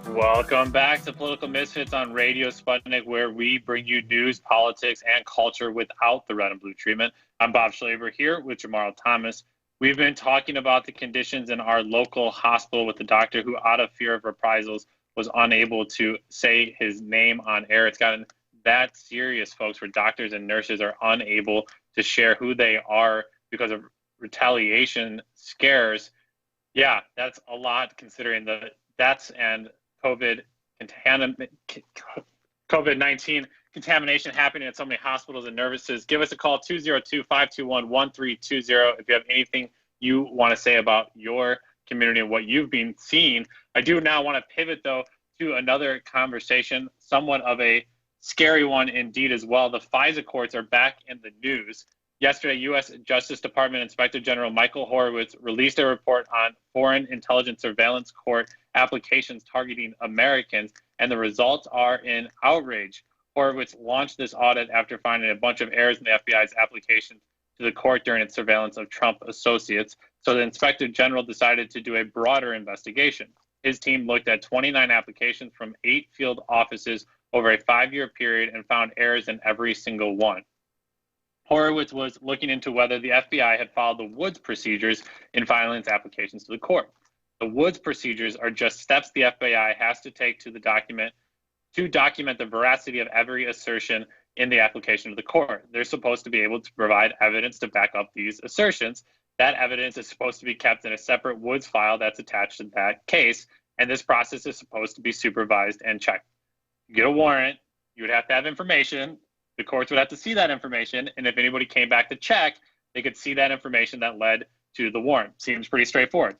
Welcome back to Political Misfits on Radio Sputnik, where we bring you news, politics, and culture without the red and blue treatment. I'm Bob Schlaber here with Jamal Thomas. We've been talking about the conditions in our local hospital with the doctor who, out of fear of reprisals, was unable to say his name on air. It's gotten that serious, folks, where doctors and nurses are unable to share who they are because of retaliation scares. Yeah, that's a lot considering the deaths and COVID-19 contamination happening at so many hospitals and services. Give us a call, 202-521-1320, if you have anything you want to say about your community and what you've been seeing. I do now want to pivot, though, to another conversation, somewhat of a scary one indeed as well. The FISA courts are back in the news. Yesterday, U.S. Justice Department Inspector General Michael Horowitz released a report on foreign intelligence surveillance court applications targeting Americans, and the results are in outrage. Horowitz launched this audit after finding a bunch of errors in the FBI's application to the court during its surveillance of Trump associates. So the Inspector General decided to do a broader investigation. His team looked at 29 applications from 8 field offices over a 5-year period and found errors in every single one. Horowitz was looking into whether the FBI had followed the Woods procedures in filing its applications to the court. The Woods procedures are just steps the FBI has to take to document the veracity of every assertion in the application to the court. They're supposed to be able to provide evidence to back up these assertions. That evidence is supposed to be kept in a separate Woods file that's attached to that case, and this process is supposed to be supervised and checked. You get a warrant, you would have to have information. The courts would have to see that information. And if anybody came back to check, they could see that information that led to the warrant. Seems pretty straightforward.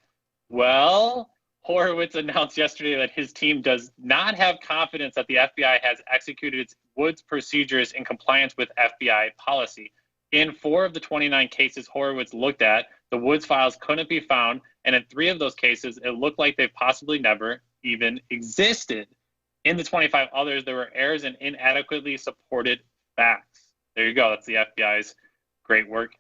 Well, Horowitz announced yesterday that his team does not have confidence that the FBI has executed its Woods procedures in compliance with FBI policy. In 4 of the 29 cases Horowitz looked at, the Woods files couldn't be found, and in 3 of those cases, it looked like they possibly never even existed. In the 25 others, there were errors and inadequately supported facts. There you go. That's the FBI's great work.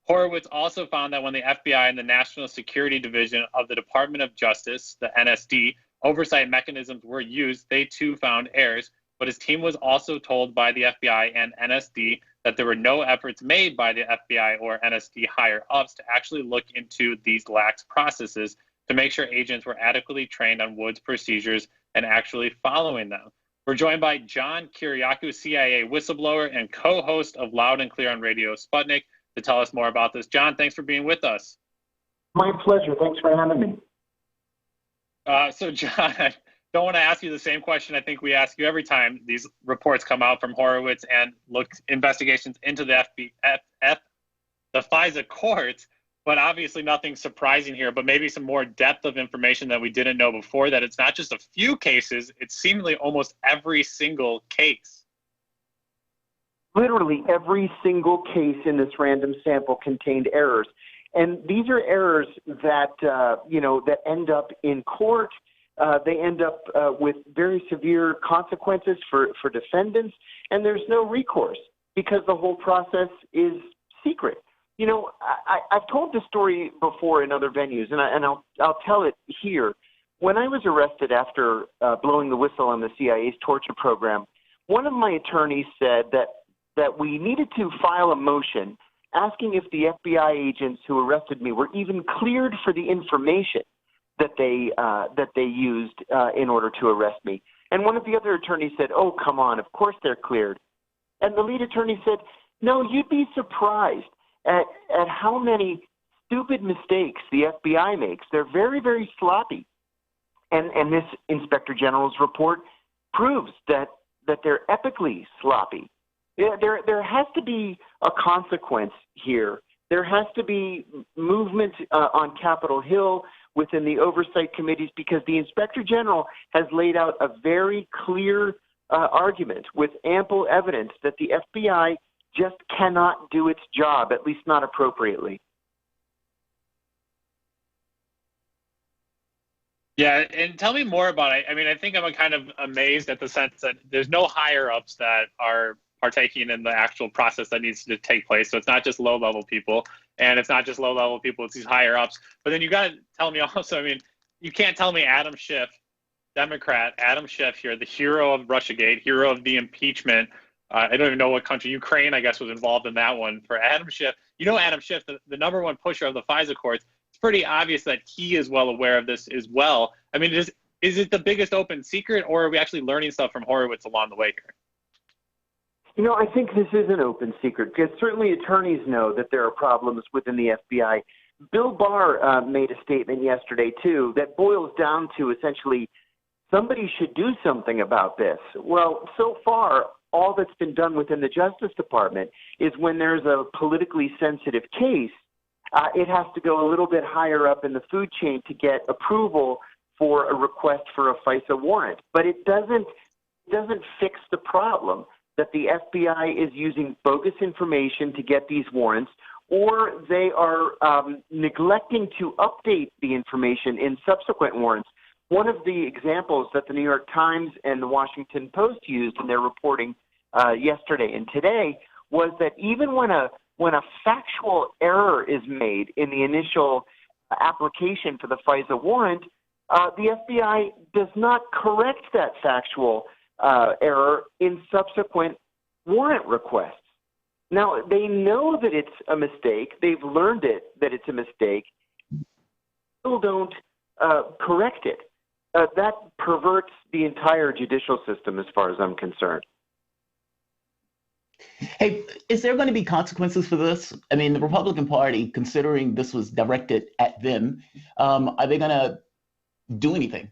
Horowitz also found that when the FBI and the National Security Division of the Department of Justice, the NSD, oversight mechanisms were used, they too found errors, but his team was also told by the FBI and NSD that there were no efforts made by the FBI or NSD higher-ups to actually look into these lax processes to make sure agents were adequately trained on Woods procedures and actually following them. We're joined by John Kiriakou, CIA whistleblower and co-host of Loud and Clear on Radio Sputnik, to tell us more about this. John, thanks for being with us. My pleasure. Thanks for having me. So, John, I don't want to ask you the same question I think we ask you every time these reports come out from Horowitz and investigations into the FISA courts, but obviously nothing surprising here, but maybe some more depth of information that we didn't know before, that it's not just a few cases, it's seemingly almost every single case. Literally every single case in this random sample contained errors. And these are errors that, that end up in court. They end up with very severe consequences for defendants, and there's no recourse because the whole process is secret. You know, I've told this story before in other venues, and I'll tell it here. When I was arrested after blowing the whistle on the CIA's torture program, one of my attorneys said that we needed to file a motion asking if the FBI agents who arrested me were even cleared for the information that they used in order to arrest me. And one of the other attorneys said, "Oh, come on, of course they're cleared." And the lead attorney said, "No, you'd be surprised at how many stupid mistakes the FBI makes. They're very, very sloppy." And this Inspector General's report proves that they're epically sloppy. Yeah, there has to be a consequence here. There has to be movement on Capitol Hill within the oversight committees, because the Inspector General has laid out a very clear argument with ample evidence that the FBI just cannot do its job, at least not appropriately. Yeah, and tell me more about it. I mean, I think I'm kind of amazed at the sense that there's no higher-ups that are partaking in the actual process that needs to take place. So it's not just low-level people, and it's not just low-level people, it's these higher-ups. But then you got to tell me also, I mean, you can't tell me Adam Schiff, Democrat, Adam Schiff here, the hero of Russiagate, hero of the impeachment. I don't even know what country, Ukraine, I guess, was involved in that one. For Adam Schiff, Adam Schiff, the number one pusher of the FISA courts, it's pretty obvious that he is well aware of this as well. I mean, is it the biggest open secret, or are we actually learning stuff from Horowitz along the way here? I think this is an open secret, because certainly attorneys know that there are problems within the FBI. Bill Barr made a statement yesterday, too, that boils down to essentially somebody should do something about this. Well, so far, all that's been done within the Justice Department is when there's a politically sensitive case, it has to go a little bit higher up in the food chain to get approval for a request for a FISA warrant. But it doesn't fix the problem that the FBI is using bogus information to get these warrants, or they are neglecting to update the information in subsequent warrants. One of the examples that the New York Times and the Washington Post used in their reporting yesterday and today was that even when a factual error is made in the initial application for the FISA warrant, the FBI does not correct that factual error in subsequent warrant requests. Now, they know that it's a mistake. They've learned that it's a mistake. Still don't correct it. That perverts the entire judicial system as far as I'm concerned. Hey, is there going to be consequences for this? I mean, the Republican Party, considering this was directed at them, are they going to do anything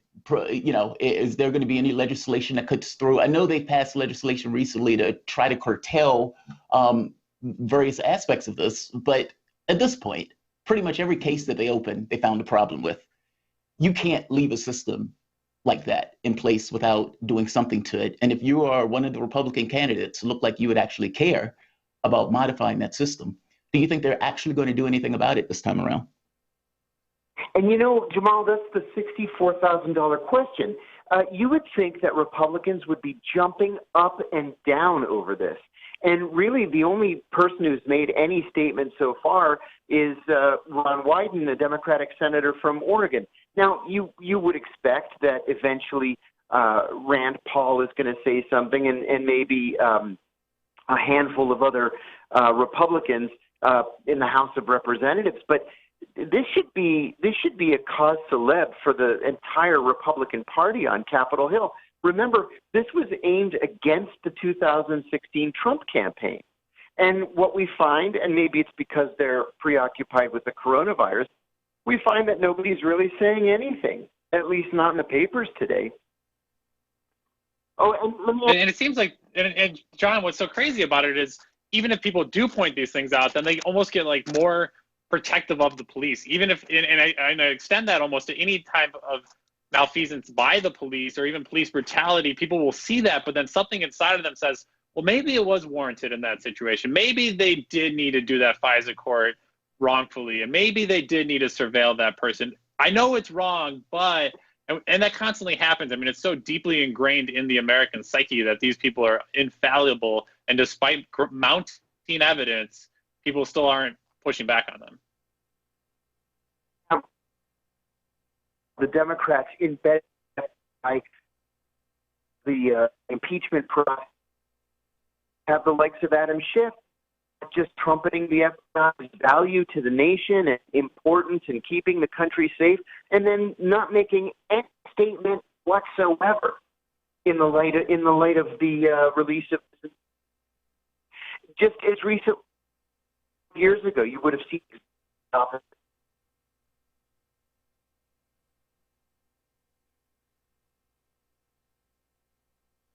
is there going to be any legislation that cuts through? I know they passed legislation recently to try to curtail various aspects of this, but at this point, pretty much every case that they open, they found a problem with. You can't leave a system like that in place without doing something to it. And if you are one of the Republican candidates, look like you would actually care about modifying that system. Do you think they're actually going to do anything about it this time around? And Jamal, that's the $64,000 question. You would think that Republicans would be jumping up and down over this. And really, the only person who's made any statement so far is Ron Wyden, the Democratic senator from Oregon. Now, you would expect that eventually Rand Paul is going to say something, and maybe a handful of other Republicans in the House of Representatives. But this should be a cause célèbre for the entire Republican Party on Capitol Hill. Remember, this was aimed against the 2016 Trump campaign. And what we find, and maybe it's because they're preoccupied with the coronavirus, we find that nobody's really saying anything, at least not in the papers today. Oh, and let me and it seems like, and John, what's so crazy about it is, even if people do point these things out, then they almost get like more protective of the police. Even if, and I extend that almost to any type of malfeasance by the police or even police brutality, people will see that, but then something inside of them says, well, maybe it was warranted in that situation. Maybe they did need to do that FISA court wrongfully, and maybe they did need to surveil that person. I know it's wrong, but, and that constantly happens. I mean, it's so deeply ingrained in the American psyche that these people are infallible, and despite mounting evidence, people still aren't pushing back on them. The Democrats in bed by the impeachment process have the likes of Adam Schiff just trumpeting the FBI's value to the nation and importance in keeping the country safe, and then not making any statement whatsoever in the light of the release of. Just as recent years ago, you would have seen.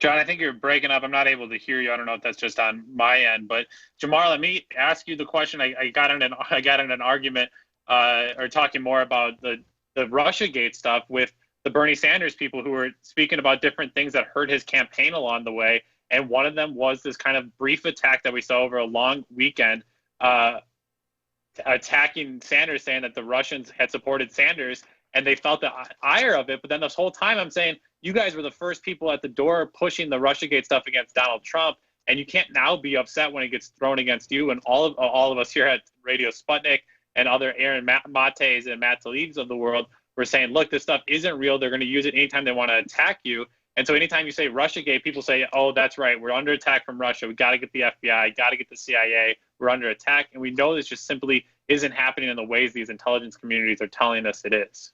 John, I think you're breaking up. I'm not able to hear you. I don't know if that's just on my end, but Jamar, let me ask you the question. I got in an argument or talking more about the Russiagate stuff with the Bernie Sanders people who were speaking about different things that hurt his campaign along the way. And one of them was this kind of brief attack that we saw over a long weekend, attacking Sanders, saying that the Russians had supported Sanders and they felt the ire of it. But then this whole time I'm saying, you guys were the first people at the door pushing the Russiagate stuff against Donald Trump, and you can't now be upset when it gets thrown against you. And all of us here at Radio Sputnik and other Aaron Mates and Matt Talibs of the world were saying, look, this stuff isn't real. They're going to use it anytime they want to attack you. And so anytime you say Russiagate, people say, oh, that's right. We're under attack from Russia. We got to get the FBI, got to get the CIA. We're under attack. And we know this just simply isn't happening in the ways these intelligence communities are telling us it is.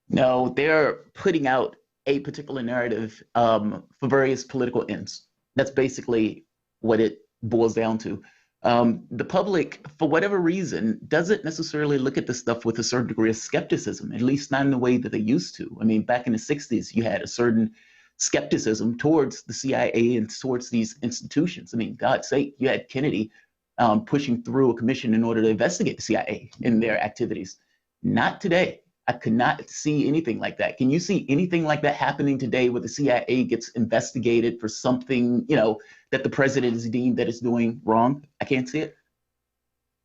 No, they're putting out a particular narrative for various political ends. That's basically what it boils down to. The public, for whatever reason, doesn't necessarily look at this stuff with a certain degree of skepticism, at least not in the way that they used to. I mean, back in the 60s, you had a certain skepticism towards the CIA and towards these institutions. I mean, God's sake, you had Kennedy pushing through a commission in order to investigate the CIA in their activities. Not today. I could not see anything like that. Can you see anything like that happening today where the CIA gets investigated for something, that the president is deemed that is doing wrong? I can't see it.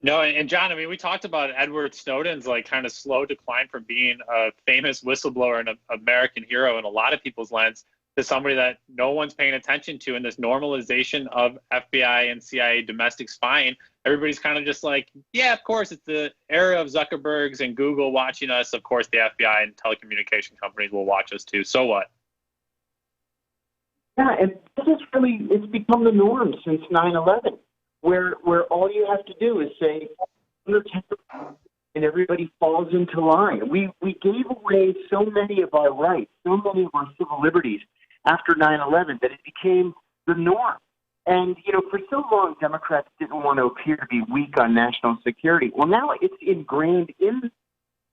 No, and John, I mean, we talked about Edward Snowden's kind of slow decline from being a famous whistleblower and an American hero in a lot of people's lens to somebody that no one's paying attention to in this normalization of FBI and CIA domestic spying. Everybody's kind of just like, yeah, of course, it's the era of Zuckerberg's and Google watching us. Of course, the FBI and telecommunication companies will watch us too. So what? Yeah, and this is really, it's become the norm since 9/11, where all you have to do is say, and everybody falls into line. We gave away so many of our rights, so many of our civil liberties after 9/11 that it became the norm. And, for so long, Democrats didn't want to appear to be weak on national security. Well, now it's ingrained in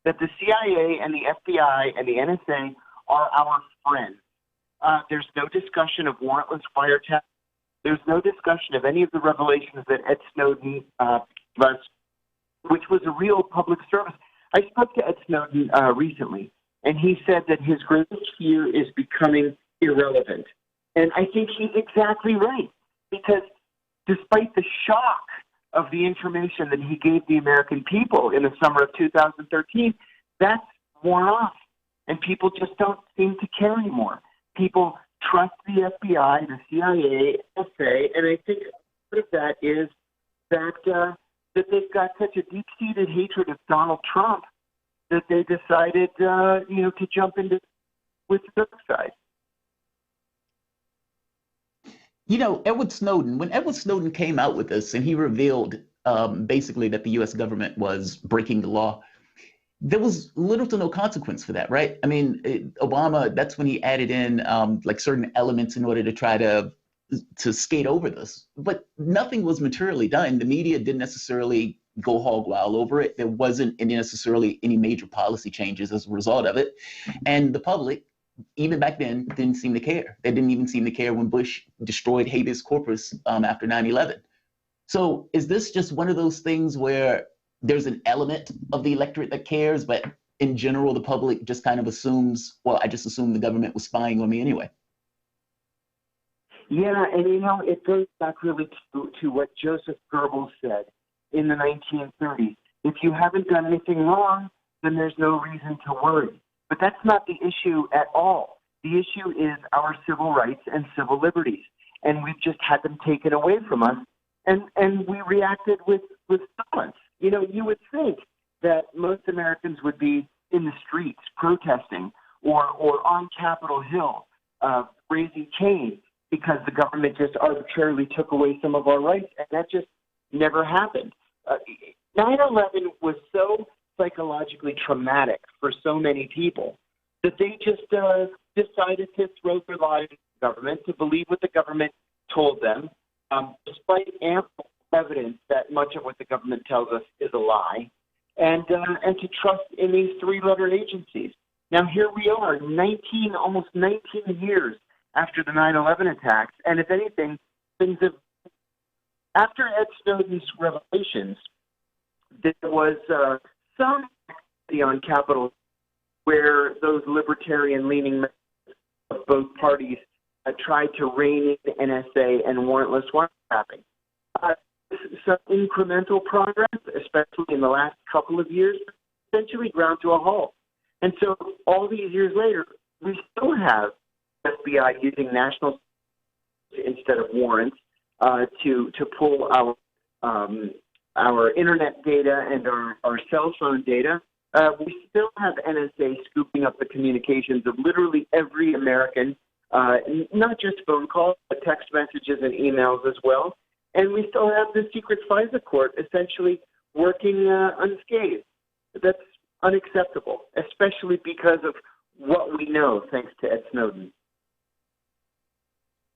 that the CIA and the FBI and the NSA are our friends. There's no discussion of warrantless wiretap. There's no discussion of any of the revelations that Ed Snowden was, which was a real public service. I spoke to Ed Snowden recently, and he said that his greatest fear is becoming irrelevant. And I think he's exactly right, because despite the shock of the information that he gave the American people in the summer of 2013, that's worn off, and people just don't seem to care anymore. People trust the FBI, the CIA, NSA, and I think part of that is that that they've got such a deep-seated hatred of Donald Trump that they decided, to jump into with the dark side. Edward Snowden, when Edward Snowden came out with this and he revealed basically that the U.S. government was breaking the law, there was little to no consequence for that, right? I mean, Obama, that's when he added in certain elements in order to try to skate over this. But nothing was materially done. The media didn't necessarily go hog wild over it. There wasn't necessarily any major policy changes as a result of it. And the public, even back then, didn't seem to care. They didn't even seem to care when Bush destroyed habeas corpus after 9/11. So is this just one of those things where there's an element of the electorate that cares, but in general, the public just kind of assumes, well, I just assumed the government was spying on me anyway? Yeah, and it goes back really to what Joseph Goebbels said in the 1930s. If you haven't done anything wrong, then there's no reason to worry. But that's not the issue at all. The issue is our civil rights and civil liberties, and we've just had them taken away from us, and we reacted with silence. You would think that most Americans would be in the streets protesting or on Capitol Hill raising Cain because the government just arbitrarily took away some of our rights, and that just never happened. 9/11 was so psychologically traumatic for so many people that they just decided to throw their lives at the government, to believe what the government told them, despite ample evidence that much of what the government tells us is a lie, and to trust in these three-letter agencies. Now here we are, almost 19 years after the 9/11 attacks, and if anything, things have. After Ed Snowden's revelations, there was some activity on Capitol where those libertarian-leaning members of both parties tried to rein in NSA and warrantless wiretapping. Some incremental progress, especially in the last couple of years, essentially ground to a halt. And so all these years later, we still have FBI using national instead of warrants to pull our internet data and our cell phone data. We still have NSA scooping up the communications of literally every American, not just phone calls, but text messages and emails as well. And we still have the secret FISA court essentially working unscathed. That's unacceptable, especially because of what we know thanks to Ed Snowden.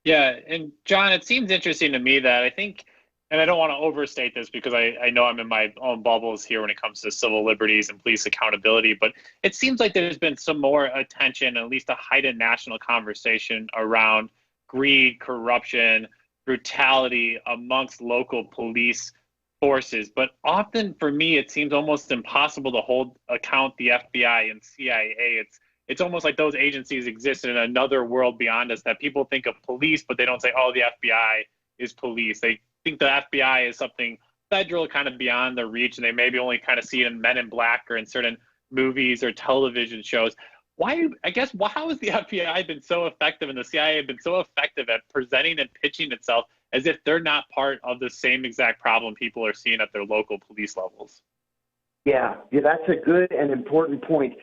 Yeah, and John, it seems interesting to me that I think, and I don't want to overstate this because I know I'm in my own bubbles here when it comes to civil liberties and police accountability, but it seems like there's been some more attention, at least a heightened national conversation around greed, corruption, brutality amongst local police forces. But often for me, it seems almost impossible to hold account the FBI and CIA. It's almost like those agencies exist in another world beyond us, that people think of police, but they don't say, oh, the FBI is police. They think the FBI is something federal, kind of beyond their reach, and they maybe only kind of see it in Men in Black or in certain movies or television shows. How has the FBI been so effective and the CIA been so effective at presenting and pitching itself as if they're not part of the same exact problem people are seeing at their local police levels? Yeah, that's a good and important point.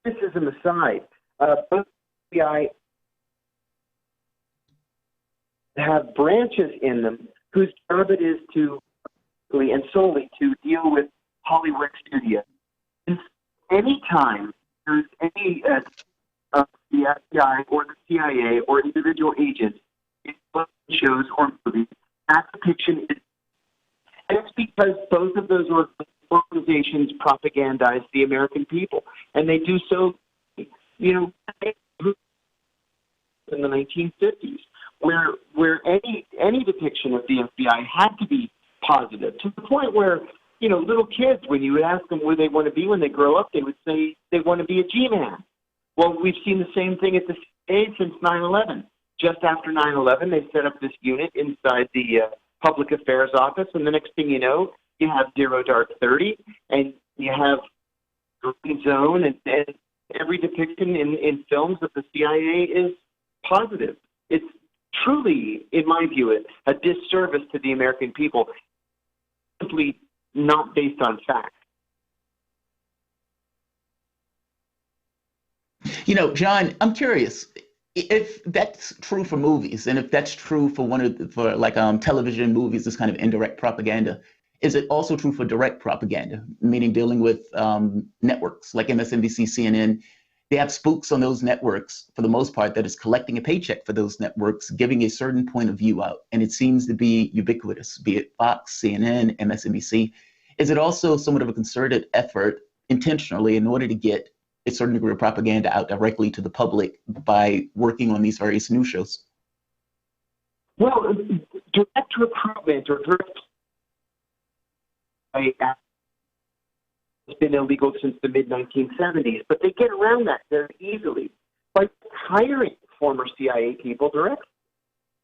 Criticism aside, both FBI have branches in them whose job it is to, and solely to deal with Hollywood studios. And anytime there's any the FBI or the CIA or individual agents in shows or movies, that depiction is, and it's because both of those organizations propagandize the American people, and they do so in the 1950s, where any depiction of the FBI had to be positive, to the point where, little kids, when you would ask them where they want to be when they grow up, they would say they want to be a G-man. Well, we've seen the same thing at the CIA since 9/11. Just after 9/11, they set up this unit inside the Public Affairs Office, and the next thing you know, you have Zero Dark 30, and you have Green Zone, and every depiction in films of the CIA is positive. It's truly, in my view, a disservice to the American people, simply not based on fact. John, I'm curious if that's true for movies, and if that's true for television movies, this kind of indirect propaganda. Is it also true for direct propaganda, meaning dealing with networks like MSNBC, CNN? They have spooks on those networks, for the most part, that is collecting a paycheck for those networks, giving a certain point of view out. And it seems to be ubiquitous, be it Fox, CNN, MSNBC. Is it also somewhat of a concerted effort intentionally in order to get a certain degree of propaganda out directly to the public by working on these various news shows? Well, direct recruitment or direct has been illegal since the mid-1970s, but they get around that very easily by hiring former CIA people directly.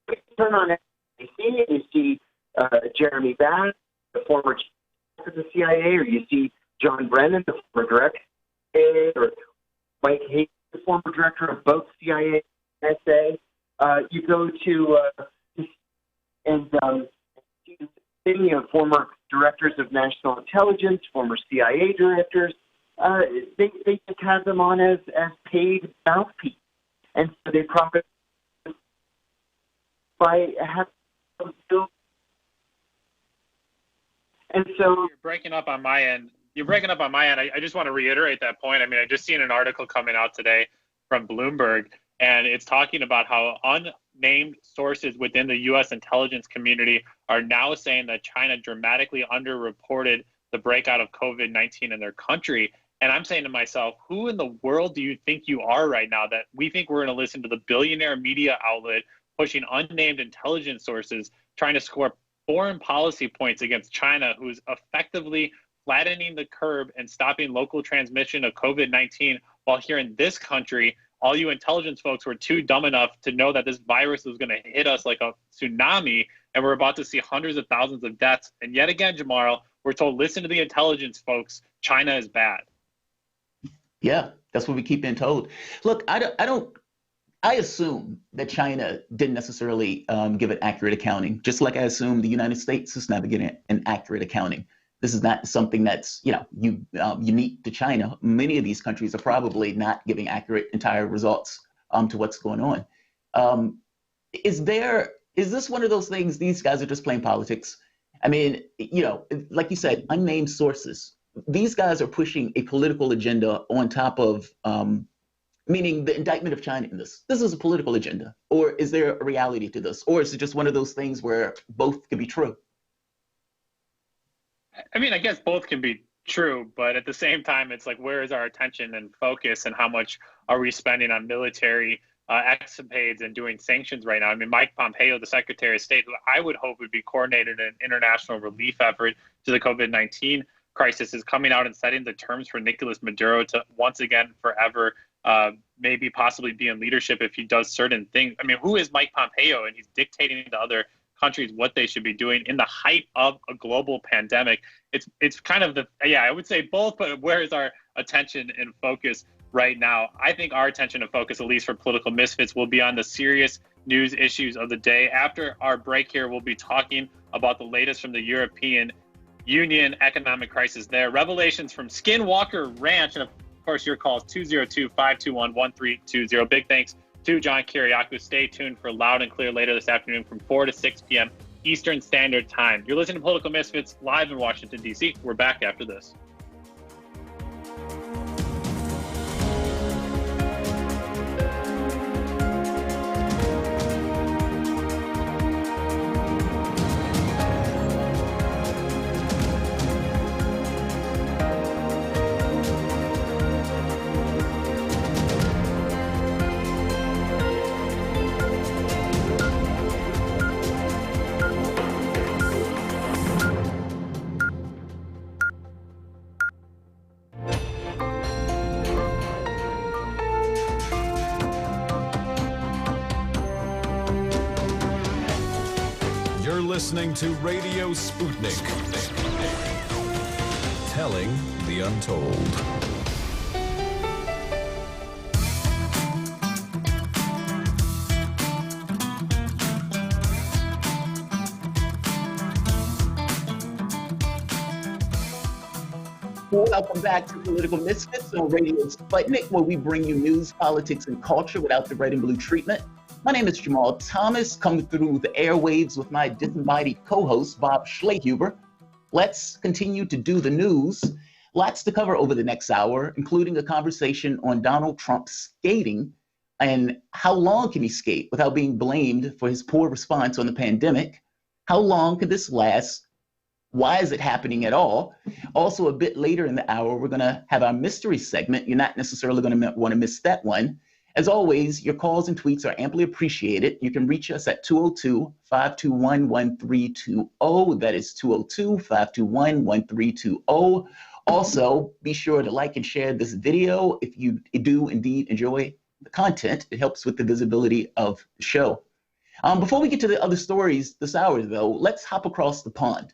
You turn on NBC and you see Jeremy Bass, the former chief of the CIA, or you see John Brennan, the former director, or Mike Hayes, the former director of both CIA and NSA. You go to former directors of national intelligence, former CIA directors. They just have them on as paid mouthpiece, and so they profit by having them build. And so you're breaking up on my end. I just want to reiterate that point. I mean, I just seen an article coming out today from Bloomberg, and it's talking about how unnamed sources within the U.S. intelligence community are now saying that China dramatically underreported the breakout of COVID-19 in their country. And I'm saying to myself, who in the world do you think you are right now that we think we're going to listen to the billionaire media outlet pushing unnamed intelligence sources, trying to score foreign policy points against China, who's effectively flattening the curve and stopping local transmission of COVID-19, while here in this country, all you intelligence folks were too dumb enough to know that this virus was going to hit us like a tsunami, and we're about to see hundreds of thousands of deaths. And yet again, Jamarl, we're told, listen to the intelligence folks, China is bad. Yeah, that's what we keep being told. Look, I assume that China didn't necessarily give an accurate accounting, just like I assume the United States is not getting an accurate accounting. This is not something that's unique to China. Many of these countries are probably not giving accurate entire results to what's going on. Is this one of those things? These guys are just playing politics. I mean, like you said, unnamed sources. These guys are pushing a political agenda on top of, meaning the indictment of China in this. This is a political agenda, or is there a reality to this, or is it just one of those things where both can be true? I mean, I guess both can be true, but at the same time, it's like, where is our attention and focus, and how much are we spending on military escapades and doing sanctions right now? I mean, Mike Pompeo, the Secretary of State, who I would hope would be coordinated an international relief effort to the COVID-19 crisis, is coming out and setting the terms for Nicolas Maduro to once again forever maybe possibly be in leadership if he does certain things. I mean, who is Mike Pompeo? And he's dictating to other countries what they should be doing in the height of a global pandemic. It's kind of I would say both, but where is our attention and focus right now? I think our attention and focus, at least for Political Misfits, will be on the serious news issues of the day. After our break here, we'll be talking about the latest from the European Union economic crisis there, revelations from Skinwalker Ranch, and of course your calls 202-521-1320. Big thanks to John Kiriakou. Stay tuned for Loud and Clear later this afternoon from 4 to 6 p.m. Eastern Standard Time. You're listening to Political Misfits live in Washington, D.C. We're back after this. listening to Radio Sputnik. Telling the untold. Welcome back to Political Misfits on Radio Sputnik, where we bring you news, politics, and culture without the red and blue treatment. My name is Jamal Thomas, coming through the airwaves with my disembodied co-host, Bob Schlehuber. Let's continue to do the news. Lots to cover over the next hour, including a conversation on Donald Trump skating and how long can he skate without being blamed for his poor response on the pandemic? How long could this last? Why is it happening at all? Also, a bit later in the hour, we're going to have our mystery segment. You're not necessarily going to want to miss that one. As always, your calls and tweets are amply appreciated. You can reach us at 202-521-1320. That is 202-521-1320. Also, be sure to like and share this video if you do indeed enjoy the content. It helps with the visibility of the show. Before we get to the other stories this hour, though, let's hop across the pond.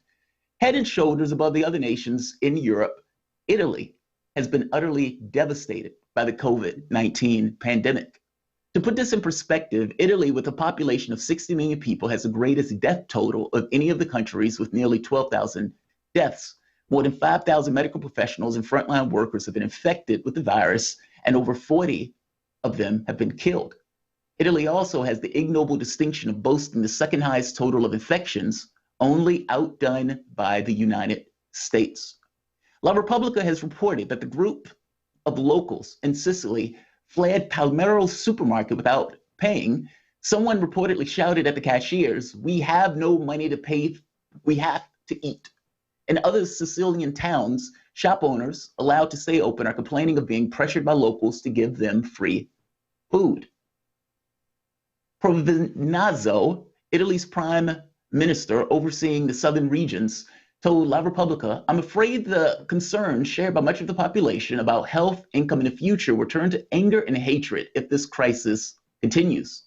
Head and shoulders above the other nations in Europe, Italy has been utterly devastated by the COVID-19 pandemic. To put this in perspective, Italy, with a population of 60 million people, has the greatest death total of any of the countries, with nearly 12,000 deaths. More than 5,000 medical professionals and frontline workers have been infected with the virus, and over 40 of them have been killed. Italy also has the ignoble distinction of boasting the second highest total of infections, only outdone by the United States. La Repubblica has reported that the group of locals in Sicily fled Palmero's supermarket without paying. Someone reportedly shouted at the cashiers, "We have no money to pay, we have to eat." In other Sicilian towns, shop owners allowed to stay open are complaining of being pressured by locals to give them free food. Provenzano, Italy's prime minister overseeing the southern regions, told La Repubblica, "I'm afraid the concerns shared by much of the population about health, income, and the future will turn to anger and hatred if this crisis continues."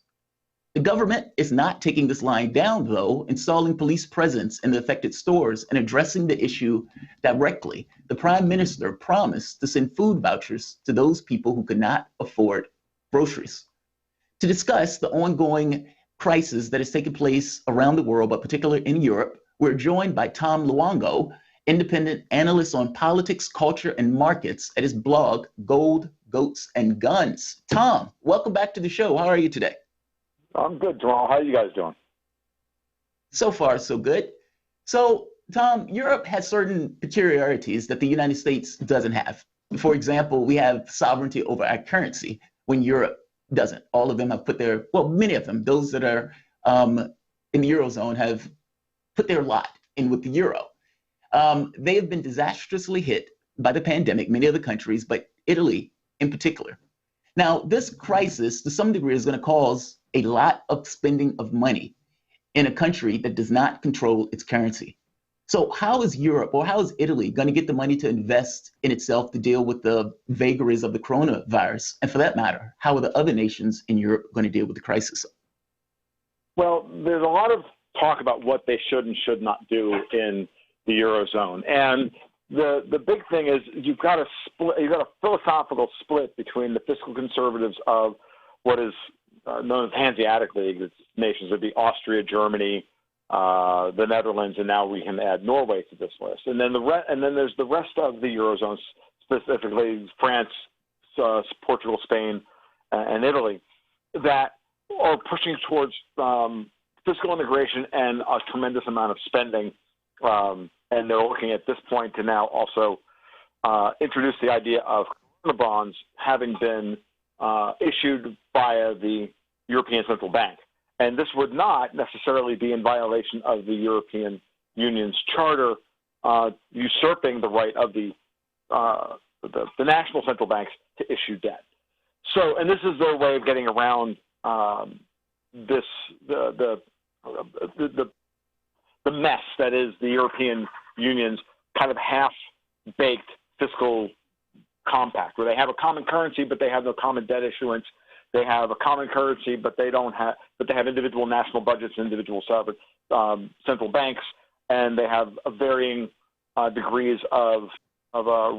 The government is not taking this lying down, though, installing police presence in the affected stores and addressing the issue directly. The prime minister promised to send food vouchers to those people who could not afford groceries. To discuss the ongoing crisis that has taken place around the world, but particularly in Europe, we're joined by Tom Luongo, independent analyst on politics, culture, and markets at his blog, Gold, Goats, and Guns. Tom, welcome back to the show. How are you today? I'm good, Jamal. How are you guys doing? So far, so good. So, Tom, Europe has certain peculiarities that the United States doesn't have. For example, we have sovereignty over our currency when Europe doesn't. All of them have put their, well, many of them, those that are in the Eurozone have put their lot in with the euro. They have been disastrously hit by the pandemic, many other countries, but Italy in particular. Now, this crisis, to some degree, is going to cause a lot of spending of money in a country that does not control its currency. So how is Europe, or how is Italy, going to get the money to invest in itself to deal with the vagaries of the coronavirus? And for that matter, how are the other nations in Europe going to deal with the crisis? Well, there's a lot of talk about what they should and should not do in the Eurozone. And the big thing is you've got a philosophical split between the fiscal conservatives of what is known as Hanseatic League. Its nations would be Austria, Germany, the Netherlands, and now we can add Norway to this list. And then there's the rest of the Eurozone, specifically France, Portugal, Spain, and Italy, that are pushing towards fiscal integration and a tremendous amount of spending. And they're looking at this point to now also introduce the idea of bonds having been issued via the European Central Bank. And this would not necessarily be in violation of the European Union's charter, usurping the right of the national central banks to issue debt. So, and this is their way of getting around the mess that is the European Union's kind of half-baked fiscal compact, where they have a common currency, but they have no common debt issuance. They have a common currency, but they have individual national budgets, individual central banks, and they have varying degrees of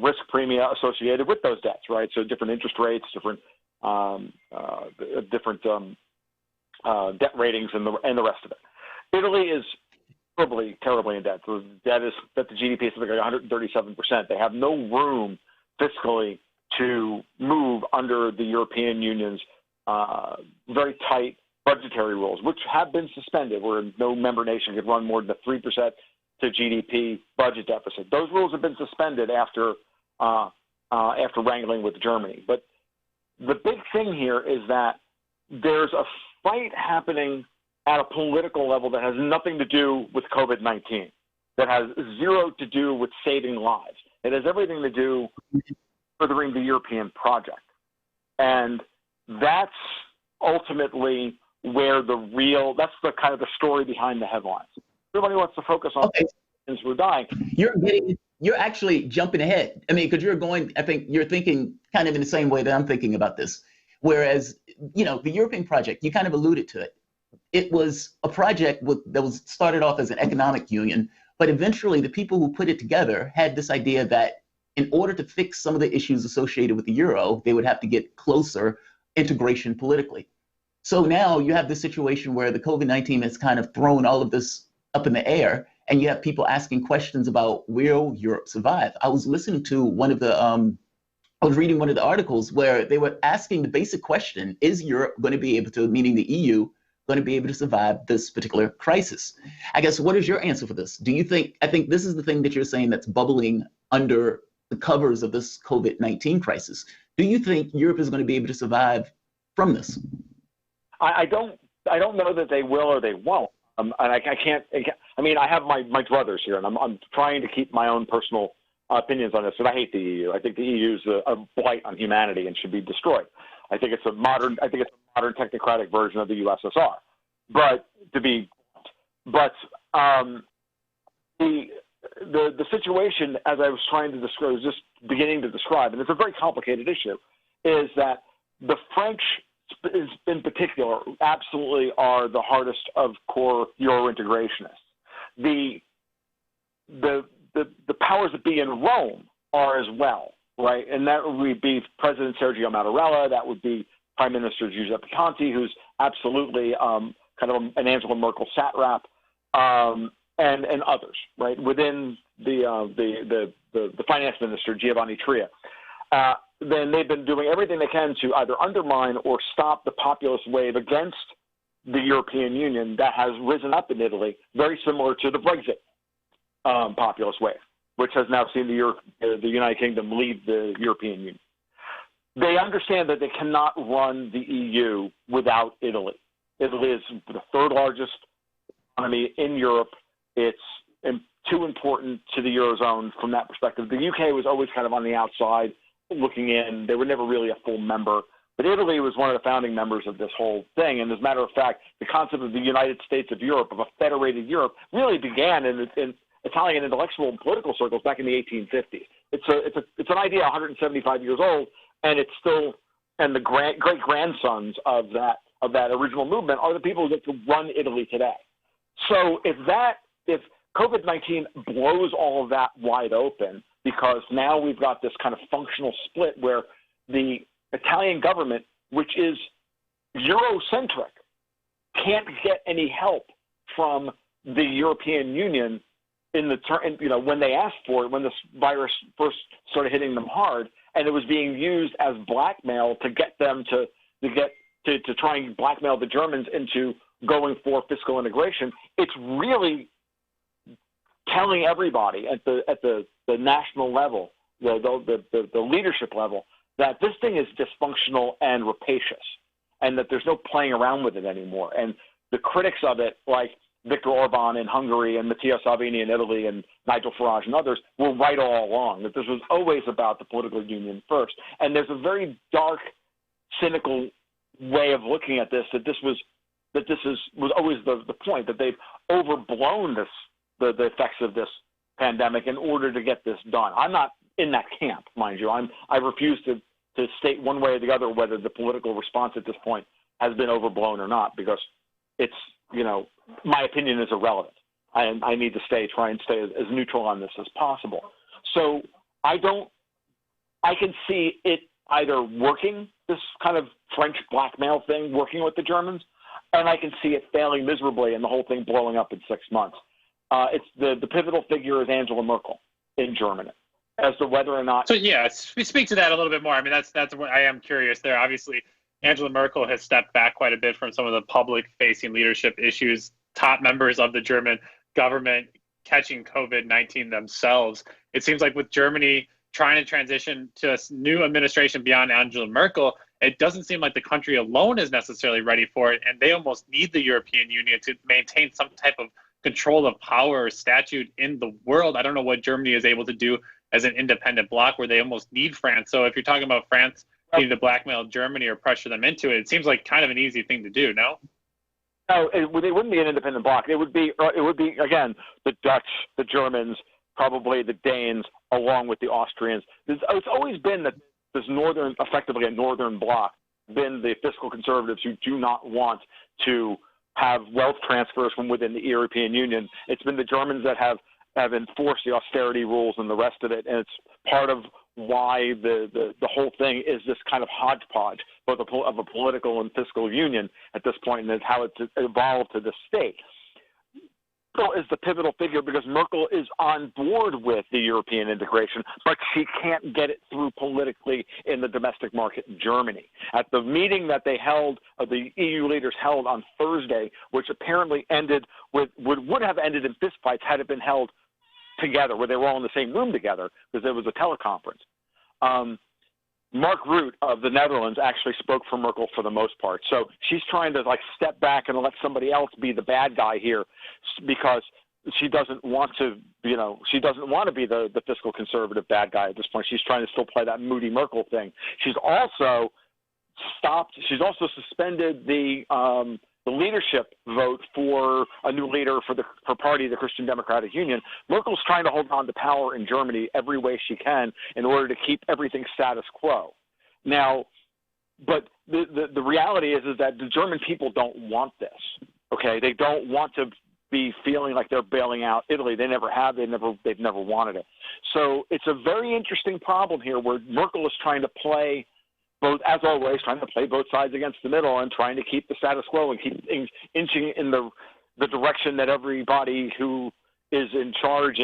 risk premia associated with those debts, right? So different interest rates, different debt ratings, and the rest of it. Italy is terribly in debt. The debt to GDP is something like 137%. They have no room fiscally to move under the European Union's very tight budgetary rules, which have been suspended, where no member nation could run more than a 3% to GDP budget deficit. Those rules have been suspended after wrangling with Germany. But the big thing here is that there's a fight happening at a political level that has nothing to do with COVID-19, that has zero to do with saving lives. It has everything to do with furthering the European project. And that's ultimately where that's the kind of the story behind the headlines. Everybody wants to focus on since we're dying. You're actually jumping ahead. I mean, because I think you're thinking kind of in the same way that I'm thinking about this. Whereas, the European project, you kind of alluded to it. It was a project that was started off as an economic union, but eventually the people who put it together had this idea that in order to fix some of the issues associated with the euro, they would have to get closer integration politically. So now you have this situation where the COVID-19 has kind of thrown all of this up in the air, and you have people asking questions about, will Europe survive? I was listening to I was reading one of the articles where they were asking the basic question, is Europe going to be able to, meaning the EU, going to be able to survive this particular crisis? I guess, what is your answer for this? I think this is the thing that you're saying that's bubbling under the covers of this COVID-19 crisis. Do you think Europe is going to be able to survive from this? I don't know that they will or they won't. And I can't. I mean, I have my druthers here, and I'm trying to keep my own personal opinions on this. And I hate the EU. I think the EU is a blight on humanity and should be destroyed. I think it's a modern technocratic version of the USSR. But the situation, as I was trying to describe, just beginning to describe, and it's a very complicated issue, is that the French, in particular, absolutely are the hardest of core Euro integrationists. The powers that be in Rome are as well, right? And that would be President Sergio Mattarella, that would be Prime Minister Giuseppe Conte, who's absolutely kind of an Angela Merkel satrap, and others, right? Within the finance minister Giovanni Tria. Then they've been doing everything they can to either undermine or stop the populist wave against the European Union that has risen up in Italy, very similar to the Brexit populist wave, which has now seen the United Kingdom leave the European Union. They understand that they cannot run the EU without Italy. Italy is the third largest economy in Europe. It's too important to the Eurozone from that perspective. The UK was always kind of on the outside looking in. They were never really a full member. But Italy was one of the founding members of this whole thing. And as a matter of fact, the concept of the United States of Europe, of a federated Europe, really began in Italian intellectual and political circles back in the 1850s. It's an idea 175 years old, and it's still, and the great grandsons of that original movement are the people who get to run Italy today. So if COVID-19 blows all of that wide open, because now we've got this kind of functional split where the Italian government, which is Eurocentric, can't get any help from the European Union when they asked for it, when this virus first started hitting them hard, and it was being used as blackmail to get them to try and blackmail the Germans into going for fiscal integration. It's really telling everybody at the national level, the leadership level, that this thing is dysfunctional and rapacious, and that there's no playing around with it anymore. And the critics of it, like Viktor Orban in Hungary and Matteo Salvini in Italy and Nigel Farage and others, were right all along, that this was always about the political union first. And there's a very dark, cynical way of looking at this, that this was always the point, that they've overblown the effects of this pandemic in order to get this done. I'm not in that camp, mind you. I refuse to state one way or the other whether the political response at this point has been overblown or not, because it's, my opinion is irrelevant. I need to try and stay as neutral on this as possible. So I can see it either working, this kind of French blackmail thing, working with the Germans, and I can see it failing miserably and the whole thing blowing up in 6 months. It's the pivotal figure is Angela Merkel in Germany as to whether or not. So yeah, speak to that a little bit more. I mean, that's what I am curious there. Obviously, Angela Merkel has stepped back quite a bit from some of the public-facing leadership issues. Top members of the German government catching COVID-19 themselves. It seems like with Germany trying to transition to a new administration beyond Angela Merkel, it doesn't seem like the country alone is necessarily ready for it, and they almost need the European Union to maintain some type of control of power or statute in the world. I don't know what Germany is able to do as an independent bloc where they almost need France. So if you're talking about France needing to blackmail Germany or pressure them into it, it seems like kind of an easy thing to do, no? No, it wouldn't be an independent bloc. It would be again the Dutch, the Germans, probably the Danes, along with the Austrians. It's always been that this effectively a northern bloc, been the fiscal conservatives who do not want to have wealth transfers from within the European Union. It's been the Germans that have enforced the austerity rules and the rest of it, and it's part of why the whole thing is this kind of hodgepodge both of a political and fiscal union at this point, and it's how it's evolved to this state. Merkel is the pivotal figure because Merkel is on board with the European integration, but she can't get it through politically in the domestic market in Germany. At the meeting that they held, the EU leaders held on Thursday, which apparently ended with would have ended in fistfights had it been held together, where they were all in the same room together, because there was a teleconference. Mark Rutte of the Netherlands actually spoke for Merkel for the most part. So she's trying to step back and let somebody else be the bad guy here, because she doesn't want to, she doesn't want to be the fiscal conservative bad guy at this point. She's trying to still play that moody Merkel thing. She's also suspended the leadership vote for a new leader for her party, the Christian Democratic Union. Merkel's trying to hold on to power in Germany every way she can in order to keep everything status quo. Now, but the reality is that the German people don't want this, okay? They don't want to be feeling like they're bailing out Italy. They never have. They've never wanted it. So it's a very interesting problem here where Merkel is trying to play both, as always, trying to play both sides against the middle and trying to keep the status quo and keep things inching in the direction that everybody who is in charge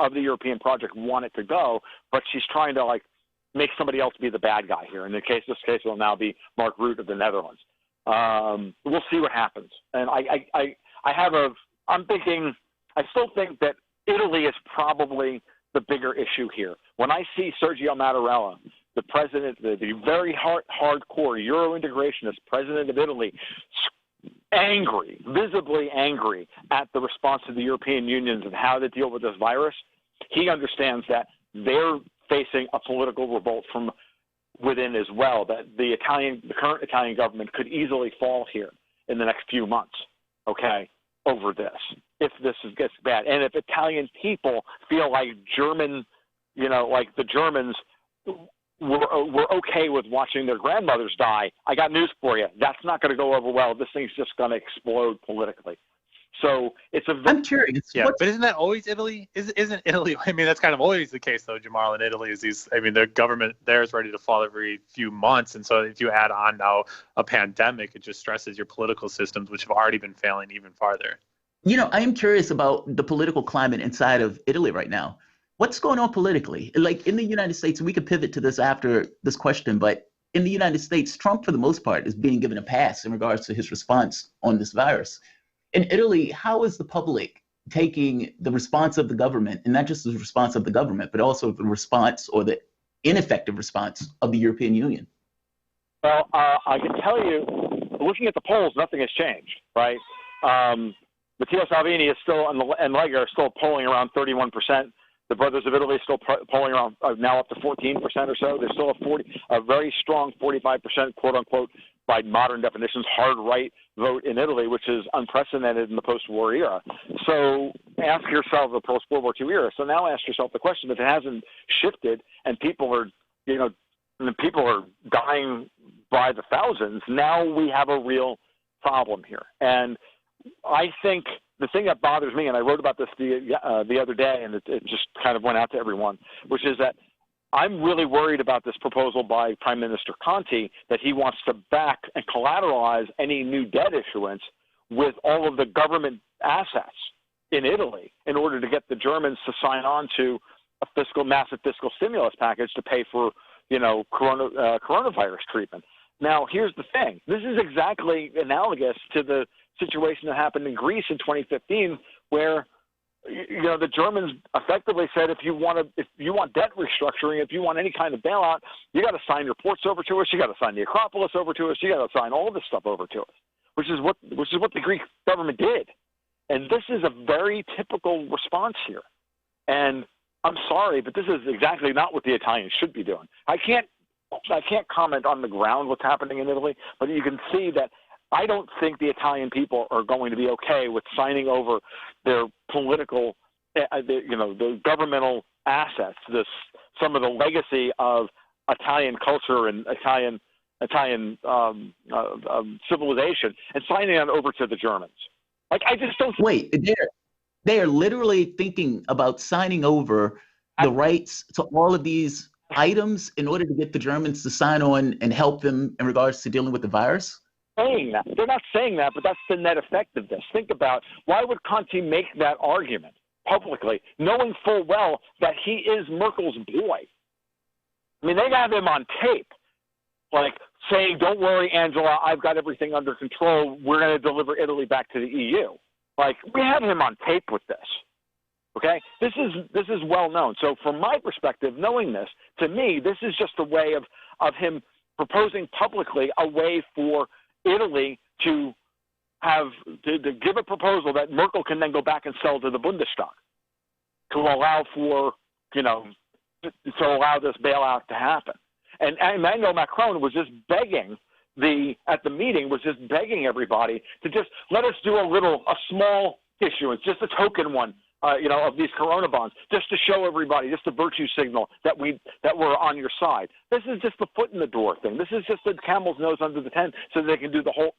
of the European project want it to go. But she's trying to make somebody else be the bad guy here. In this case, it will now be Mark Rutte of the Netherlands. We'll see what happens. And I'm thinking, I still think that Italy is probably the bigger issue here. When I see Sergio Mattarella, the president, the very hardcore Euro integrationist president of Italy, angry, visibly angry at the response of the European Union and how to deal with this virus, he understands that they're facing a political revolt from within as well, that the current Italian government could easily fall here in the next few months, okay, over this, if this gets bad. And if Italian people feel like like the Germans were okay with watching their grandmothers die, I got news for you. That's not going to go over well. This thing's just going to explode politically. So I'm curious. Yeah, but isn't that always Italy? Isn't Italy? I mean, that's kind of always the case, though, Jamal. In Italy, the government there is ready to fall every few months, and so if you add on now a pandemic, it just stresses your political systems, which have already been failing even farther. I am curious about the political climate inside of Italy right now. What's going on politically? Like in the United States, we could pivot to this after this question, but in the United States, Trump, for the most part, is being given a pass in regards to his response on this virus. In Italy, how is the public taking the response of the government, and not just the response of the government, but also the response or the ineffective response of the European Union? Well, I can tell you, looking at the polls, nothing has changed, right? Matteo Salvini is still, and Lega are still polling around 31%. The Brothers of Italy is still polling around now up to 14% or so. There's still a very strong 45%, quote unquote, by modern definitions, hard right vote in Italy, which is unprecedented in the post-war era. So ask yourself the post-World War II era. So now ask yourself the question: if it hasn't shifted and people are, people are dying by the thousands, now we have a real problem here. And I think the thing that bothers me, and I wrote about this the other day, and it just kind of went out to everyone, which is that I'm really worried about this proposal by Prime Minister Conte that he wants to back and collateralize any new debt issuance with all of the government assets in Italy in order to get the Germans to sign on to a massive fiscal stimulus package to pay for, coronavirus treatment. Now, here's the thing. This is exactly analogous to the situation that happened in Greece in 2015, where the Germans effectively said, if you want debt restructuring, if you want any kind of bailout, you got to sign your ports over to us, you got to sign the Acropolis over to us, you got to sign all this stuff over to us, which is what the Greek government did. And this is a very typical response here. And I'm sorry, but this is exactly not what the Italians should be doing. I can't comment on the ground what's happening in Italy, but you can see that I don't think the Italian people are going to be okay with signing over their political, the governmental assets, some of the legacy of Italian culture and Italian civilization, and signing it over to the Germans. Like, I just don't. Wait, they are literally thinking about signing over the rights to all of these items in order to get the Germans to sign on and help them in regards to dealing with the virus? Saying that. They're not saying that, but that's the net effect of this. Think about, why would Conte make that argument publicly, knowing full well that he is Merkel's boy? I mean, they have him on tape, like saying, don't worry, Angela, I've got everything under control. We're going to deliver Italy back to the EU. Like, we have him on tape with this. Okay? This is well known. So from my perspective, knowing this, to me, this is just a way of him proposing publicly a way for Italy to give a proposal that Merkel can then go back and sell to the Bundestag to allow for, to allow this bailout to happen. And Emmanuel Macron was just begging at the meeting was just begging everybody to just let us do a small issuance, just a token one, of these Corona bonds, just to show everybody, just a virtue signal that we're on your side. This is just the foot in the door thing. This is just the camel's nose under the tent, so they can do the whole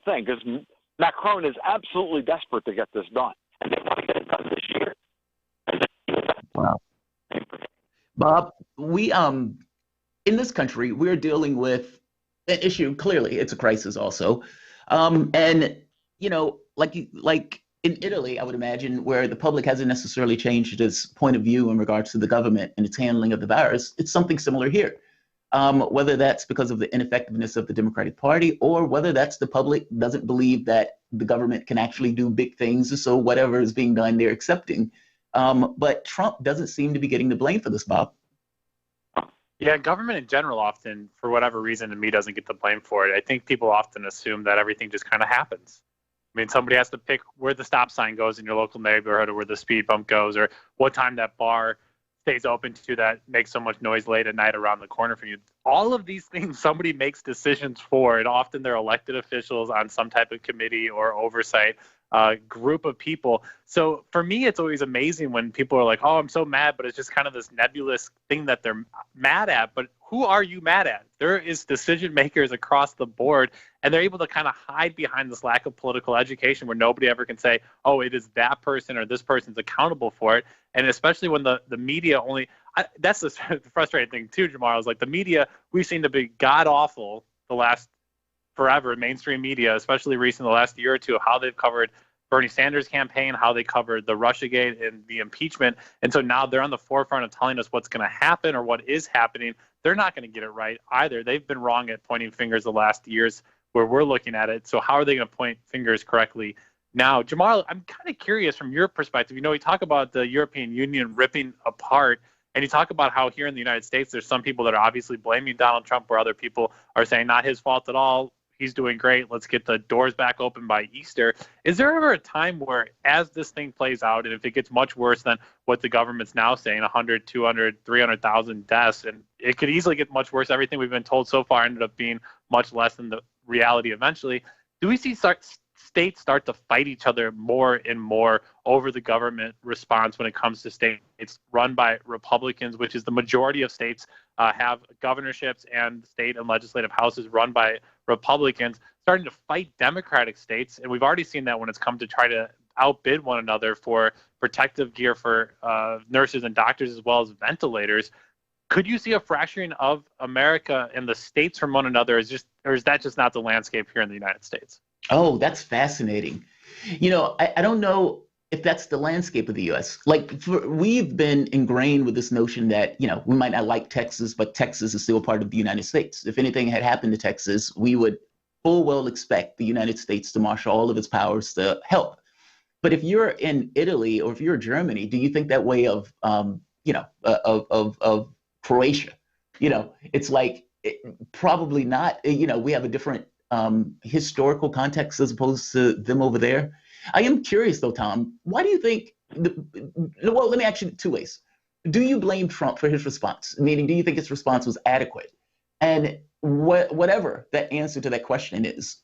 thing. Because Macron is absolutely desperate to get this done, and they want to get it done this year. Wow, Bob, we in this country we're dealing with an issue. Clearly, it's a crisis also, and like in Italy, I would imagine, where the public hasn't necessarily changed its point of view in regards to the government and its handling of the virus, it's something similar here. Whether that's because of the ineffectiveness of the Democratic Party, or whether that's the public doesn't believe that the government can actually do big things, so whatever is being done, they're accepting. But Trump doesn't seem to be getting the blame for this, Bob. Yeah, government in general often, for whatever reason, to me, doesn't get the blame for it. I think people often assume that everything just kind of happens. I mean, somebody has to pick where the stop sign goes in your local neighborhood, or where the speed bump goes, or what time that bar stays open to that makes so much noise late at night around the corner from you. All of these things somebody makes decisions for, and often they're elected officials on some type of committee or oversight group of people. So for me, it's always amazing when people are like, oh, I'm so mad, but it's just kind of this nebulous thing that they're mad at. But who are you mad at? There is decision makers across the board, and they're able to kind of hide behind this lack of political education where nobody ever can say, oh, it is that person or this person's accountable for it. And especially when the media that's the frustrating thing too, Jamar, is like the media, we've seen to be god-awful the last forever, mainstream media, especially recently the last year or two, how they've covered Bernie Sanders' campaign, how they covered the Russiagate and the impeachment. And so now they're on the forefront of telling us what's going to happen or what is happening. They're not going to get it right either. They've been wrong at pointing fingers the last years where we're looking at it. So how are they going to point fingers correctly now? Jamal, I'm kind of curious from your perspective. You talk about the European Union ripping apart, and you talk about how here in the United States, there's some people that are obviously blaming Donald Trump, where other people are saying not his fault at all. He's doing great. Let's get the doors back open by Easter. Is there ever a time where, as this thing plays out, and if it gets much worse than what the government's now saying, 100, 200, 300,000 deaths, and it could easily get much worse, everything we've been told so far ended up being much less than the reality eventually, do we see states start to fight each other more and more over the government response when it comes to states run by Republicans, which is the majority of states have governorships, and state and legislative houses run by Republicans, starting to fight Democratic states. And we've already seen that when it's come to try to outbid one another for protective gear for nurses and doctors, as well as ventilators. Could you see a fracturing of America and the states from one another? Or is that just not the landscape here in the United States? Oh, that's fascinating. I don't know if that's the landscape of the U.S. We've been ingrained with this notion that, we might not like Texas, but Texas is still part of the United States. If anything had happened to Texas, we would full well expect the United States to marshal all of its powers to help. But if you're in Italy or if you're Germany, do you think that way of Croatia? It's probably not. We have a different historical context as opposed to them over there. I am curious though, Tom, why do you think, well, let me ask you two ways. Do you blame Trump for his response? Meaning, do you think his response was adequate? And whatever that answer to that question is,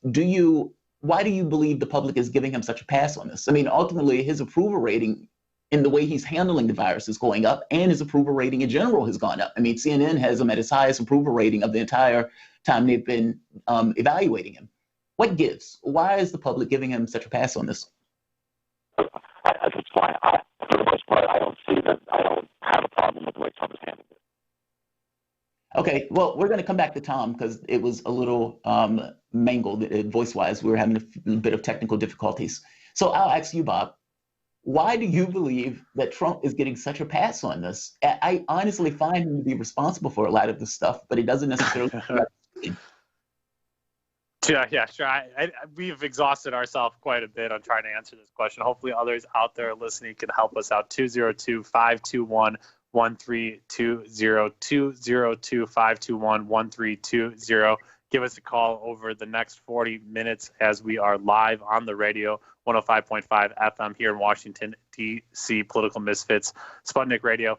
why do you believe the public is giving him such a pass on this? I mean, ultimately, his approval rating in the way he's handling the virus is going up, and his approval rating in general has gone up. I mean, CNN has him at his highest approval rating of the entire time they've been evaluating him. What gives? Why is the public giving him such a pass on this? That's fine. For the most part, I don't have a problem with the way Trump has handled it. Okay, well, we're going to come back to Tom because it was a little mangled voice-wise. We were having a bit of technical difficulties. So I'll ask you, Bob, why do you believe that Trump is getting such a pass on this? I honestly find him to be responsible for a lot of this stuff, but he doesn't necessarily. Yeah, sure. We've exhausted ourselves quite a bit on trying to answer this question. Hopefully others out there listening can help us out. 202-521-1320, 202-521-1320. Give us a call over the next 40 minutes as we are live on the radio, 105.5 FM here in Washington, D.C., Political Misfits, Sputnik Radio.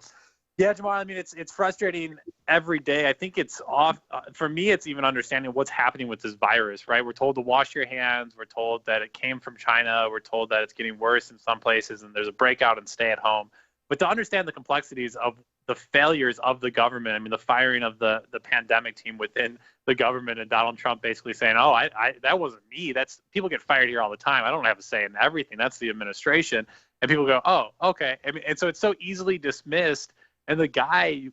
Yeah, Jamal, I mean, it's frustrating every day. I think it's off. For me, it's even understanding what's happening with this virus, right? We're told to wash your hands. We're told that it came from China. We're told that it's getting worse in some places and there's a breakout and stay at home. But to understand the complexities of the failures of the government, I mean, the firing of the pandemic team within the government and Donald Trump basically saying, oh, that wasn't me. That's people get fired here all the time. I don't have a say in everything. That's the administration. And people go, oh, okay. I mean, and so it's so easily dismissed. And the guy,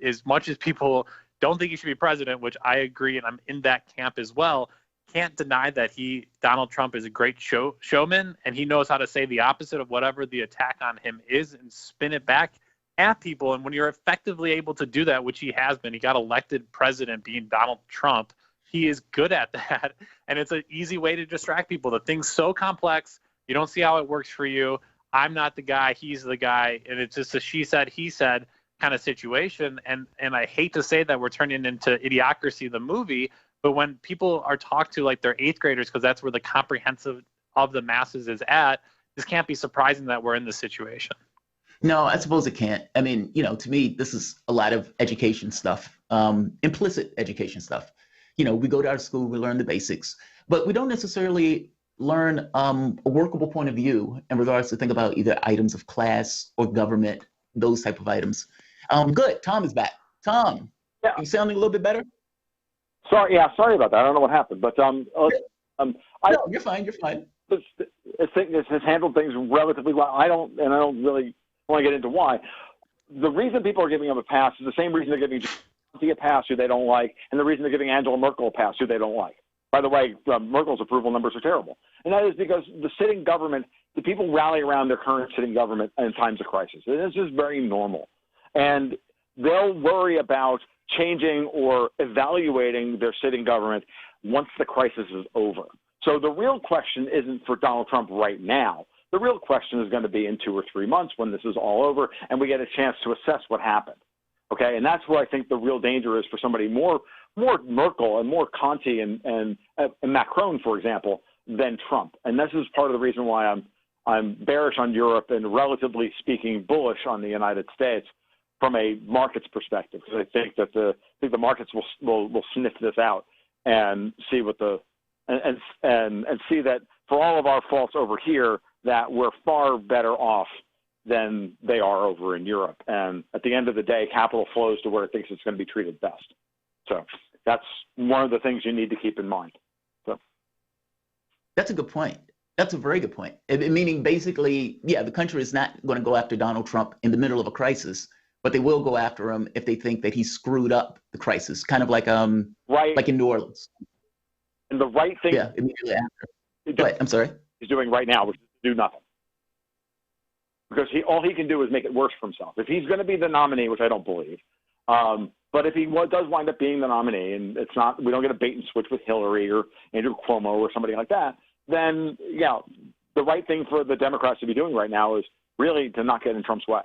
as much as people don't think he should be president, which I agree, and I'm in that camp as well, can't deny that Donald Trump is a great showman, and he knows how to say the opposite of whatever the attack on him is and spin it back at people. And when you're effectively able to do that, which he has been, he got elected president being Donald Trump, he is good at that. And it's an easy way to distract people. The thing's so complex, you don't see how it works for you. I'm not the guy, he's the guy, and it's just a she said, he said kind of situation. And I hate to say that we're turning into Idiocracy, the movie, but when people are talked to like they're eighth graders, because that's where the comprehensive of the masses is at, this can't be surprising that we're in this situation. No, I suppose it can't. I mean, to me, this is a lot of education stuff, implicit education stuff. We go to our school, we learn the basics, but we don't necessarily learn a workable point of view in regards to think about either items of class or government, those type of items. Good. Tom is back. Tom, yeah. You sounding a little bit better? Sorry about that. I don't know what happened, but no, you're fine. You're fine. It has handled things relatively well. I don't really want to get into why. The reason people are giving him a pass is the same reason they're giving a pass who they don't like, and the reason they're giving Angela Merkel a pass who they don't like. By the way, Merkel's approval numbers are terrible, and that is because the sitting government, the people rally around their current sitting government in times of crisis. It's just very normal, and they'll worry about changing or evaluating their sitting government once the crisis is over. So the real question isn't for Donald Trump right now. The real question is going to be in 2 or 3 months when this is all over and we get a chance to assess what happened. Okay, and that's where I think the real danger is for somebody more Merkel and more Conte and Macron, for example, than Trump. And this is part of the reason why I'm bearish on Europe and relatively speaking bullish on the United States from a markets perspective, because I think that the markets will sniff this out and see what and see that for all of our faults over here, that we're far better off than they are over in Europe. And at the end of the day, capital flows to where it thinks it's going to be treated best. So that's one of the things you need to keep in mind. So. That's a good point. That's a very good point. Meaning, basically, yeah, the country is not going to go after Donald Trump in the middle of a crisis, but they will go after him if they think that he screwed up the crisis, kind of like like in New Orleans. And the right thing, yeah, immediately after. Go ahead. I'm sorry. He's doing right now, which is to do nothing, because all he can do is make it worse for himself. If he's going to be the nominee, which I don't believe, but if he does wind up being the nominee, and it's not, we don't get a bait and switch with Hillary or Andrew Cuomo or somebody like that, then yeah, the right thing for the Democrats to be doing right now is really to not get in Trump's way,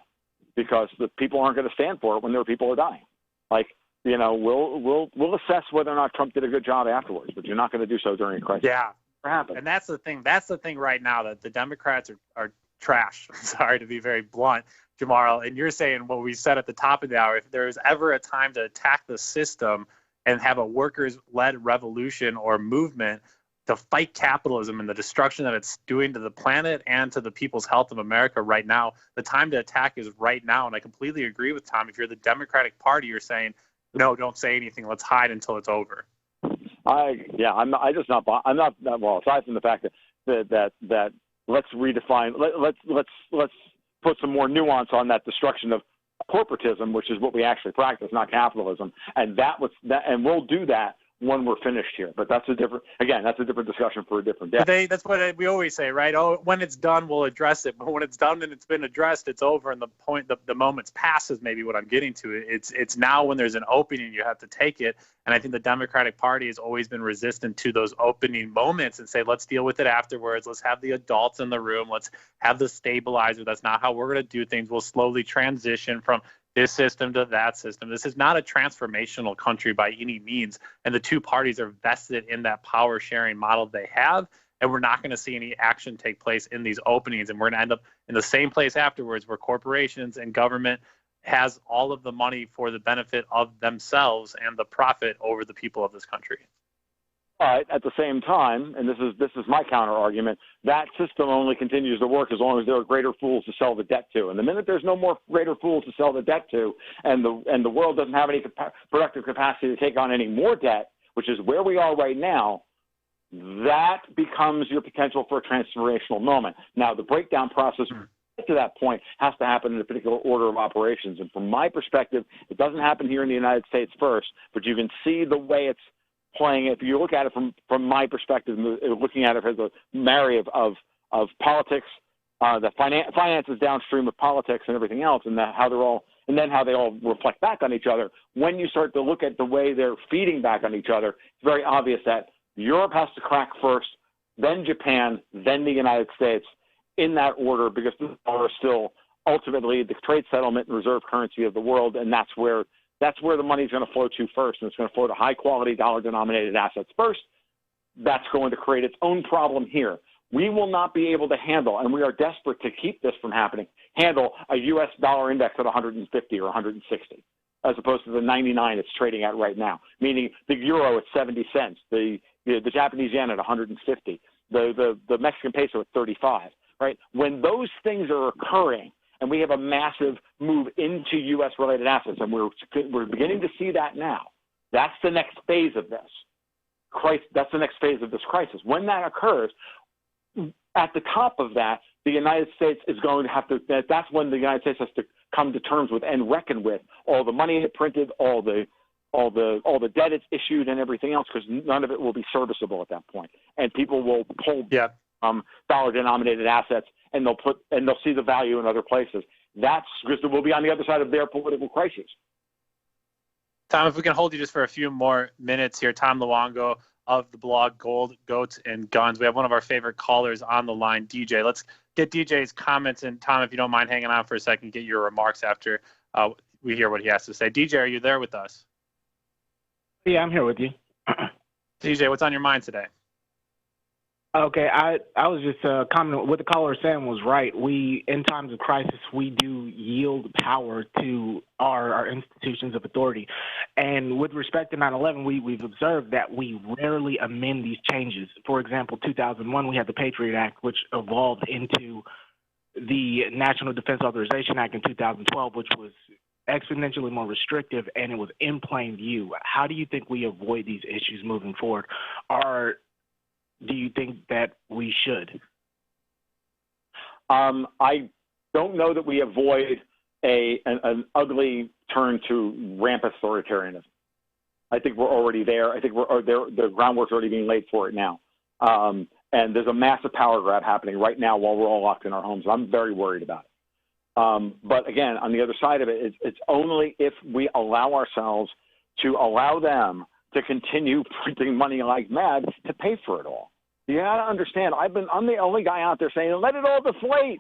because the people aren't going to stand for it when their people are dying. Like, you know, we'll assess whether or not Trump did a good job afterwards, but you're not going to do so during a crisis. Yeah, happen. And that's the thing. That's the thing right now, that the Democrats are trash. Sorry to be very blunt, Jamal. And you're saying what we said at the top of the hour. If there's ever a time to attack the system and have a workers-led revolution or movement to fight capitalism and the destruction that it's doing to the planet and to the people's health of America right now, the time to attack is right now. And I completely agree with Tom. If you're the Democratic Party, you're saying, no, don't say anything. Let's hide until it's over. Well, aside from the fact that let's redefine, let's put some more nuance on that destruction of corporatism, which is what we actually practice, not capitalism. And and we'll do that when we're finished here. But that's a different discussion for a different day. But that's what we always say, right? Oh, when it's done, we'll address it. But when it's done and it's been addressed, it's over, and the moment's passed is maybe what I'm getting to. It's now when there's an opening, you have to take it. And I think the Democratic Party has always been resistant to those opening moments and say, let's deal with it afterwards. Let's have the adults in the room. Let's have the stabilizer. That's not how we're going to do things. We'll slowly transition from this system to that system. This is not a transformational country by any means. And the two parties are vested in that power sharing model they have. And we're not going to see any action take place in these openings. And we're going to end up in the same place afterwards, where corporations and government has all of the money for the benefit of themselves and the profit over the people of this country. But at the same time, and this is my counter argument, that system only continues to work as long as there are greater fools to sell the debt to. And the minute there's no more greater fools to sell the debt to, and the world doesn't have any productive capacity to take on any more debt, which is where we are right now, that becomes your potential for a transformational moment. Now, the breakdown process to that point has to happen in a particular order of operations. And from my perspective, it doesn't happen here in the United States first, but you can see the way it's playing. If you look at it from my perspective, looking at it as a marry of politics, the finances downstream of politics and everything else, and how they all reflect back on each other. When you start to look at the way they're feeding back on each other, it's very obvious that Europe has to crack first, then Japan, then the United States, in that order, because the dollar is still ultimately the trade settlement and reserve currency of the world, and that's where the money is going to flow to first, and it's going to flow to high-quality dollar-denominated assets first. That's going to create its own problem here. We will not be able to handle, and we are desperate to keep this from happening, handle a U.S. dollar index at 150 or 160, as opposed to the 99 it's trading at right now, meaning the euro at 70 cents, the Japanese yen at 150, the Mexican peso at 35. Right? When those things are occurring and we have a massive move into U.S.-related assets, and we're beginning to see that now, that's the next phase of this. That's the next phase of this crisis. When that occurs, at the top of that, the United States is going to have to – that's when the United States has to come to terms with and reckon with all the money it printed, all the debt it's issued and everything else, because none of it will be serviceable at that point. And people will pull dollar-denominated assets, and they'll see the value in other places. That's because we'll be on the other side of their political crisis. Tom, if we can hold you just for a few more minutes here, Tom Luongo of the blog Gold, Goats, and Guns. We have one of our favorite callers on the line, DJ. Let's get DJ's comments, and Tom, if you don't mind hanging on for a second, get your remarks after we hear what he has to say. DJ, are you there with us? Yeah, I'm here with you. DJ, what's on your mind today? Okay, I was just commenting. What the caller was saying was right. We, in times of crisis, we do yield power to our institutions of authority. And with respect to 9/11, we've observed that we rarely amend these changes. For example, 2001, we had the Patriot Act, which evolved into the National Defense Authorization Act in 2012, which was exponentially more restrictive, and it was in plain view. How do you think we avoid these issues moving forward? do you think that we should? I don't know that we avoid an ugly turn to rampant authoritarianism. I think we're already there. I think the groundwork's already being laid for it now. And there's a massive power grab happening right now while we're all locked in our homes. I'm very worried about it. But again, on the other side of it, it's only if we allow ourselves to allow them to continue printing money like mad to pay for it all. You got to understand, I'm the only guy out there saying, let it all deflate.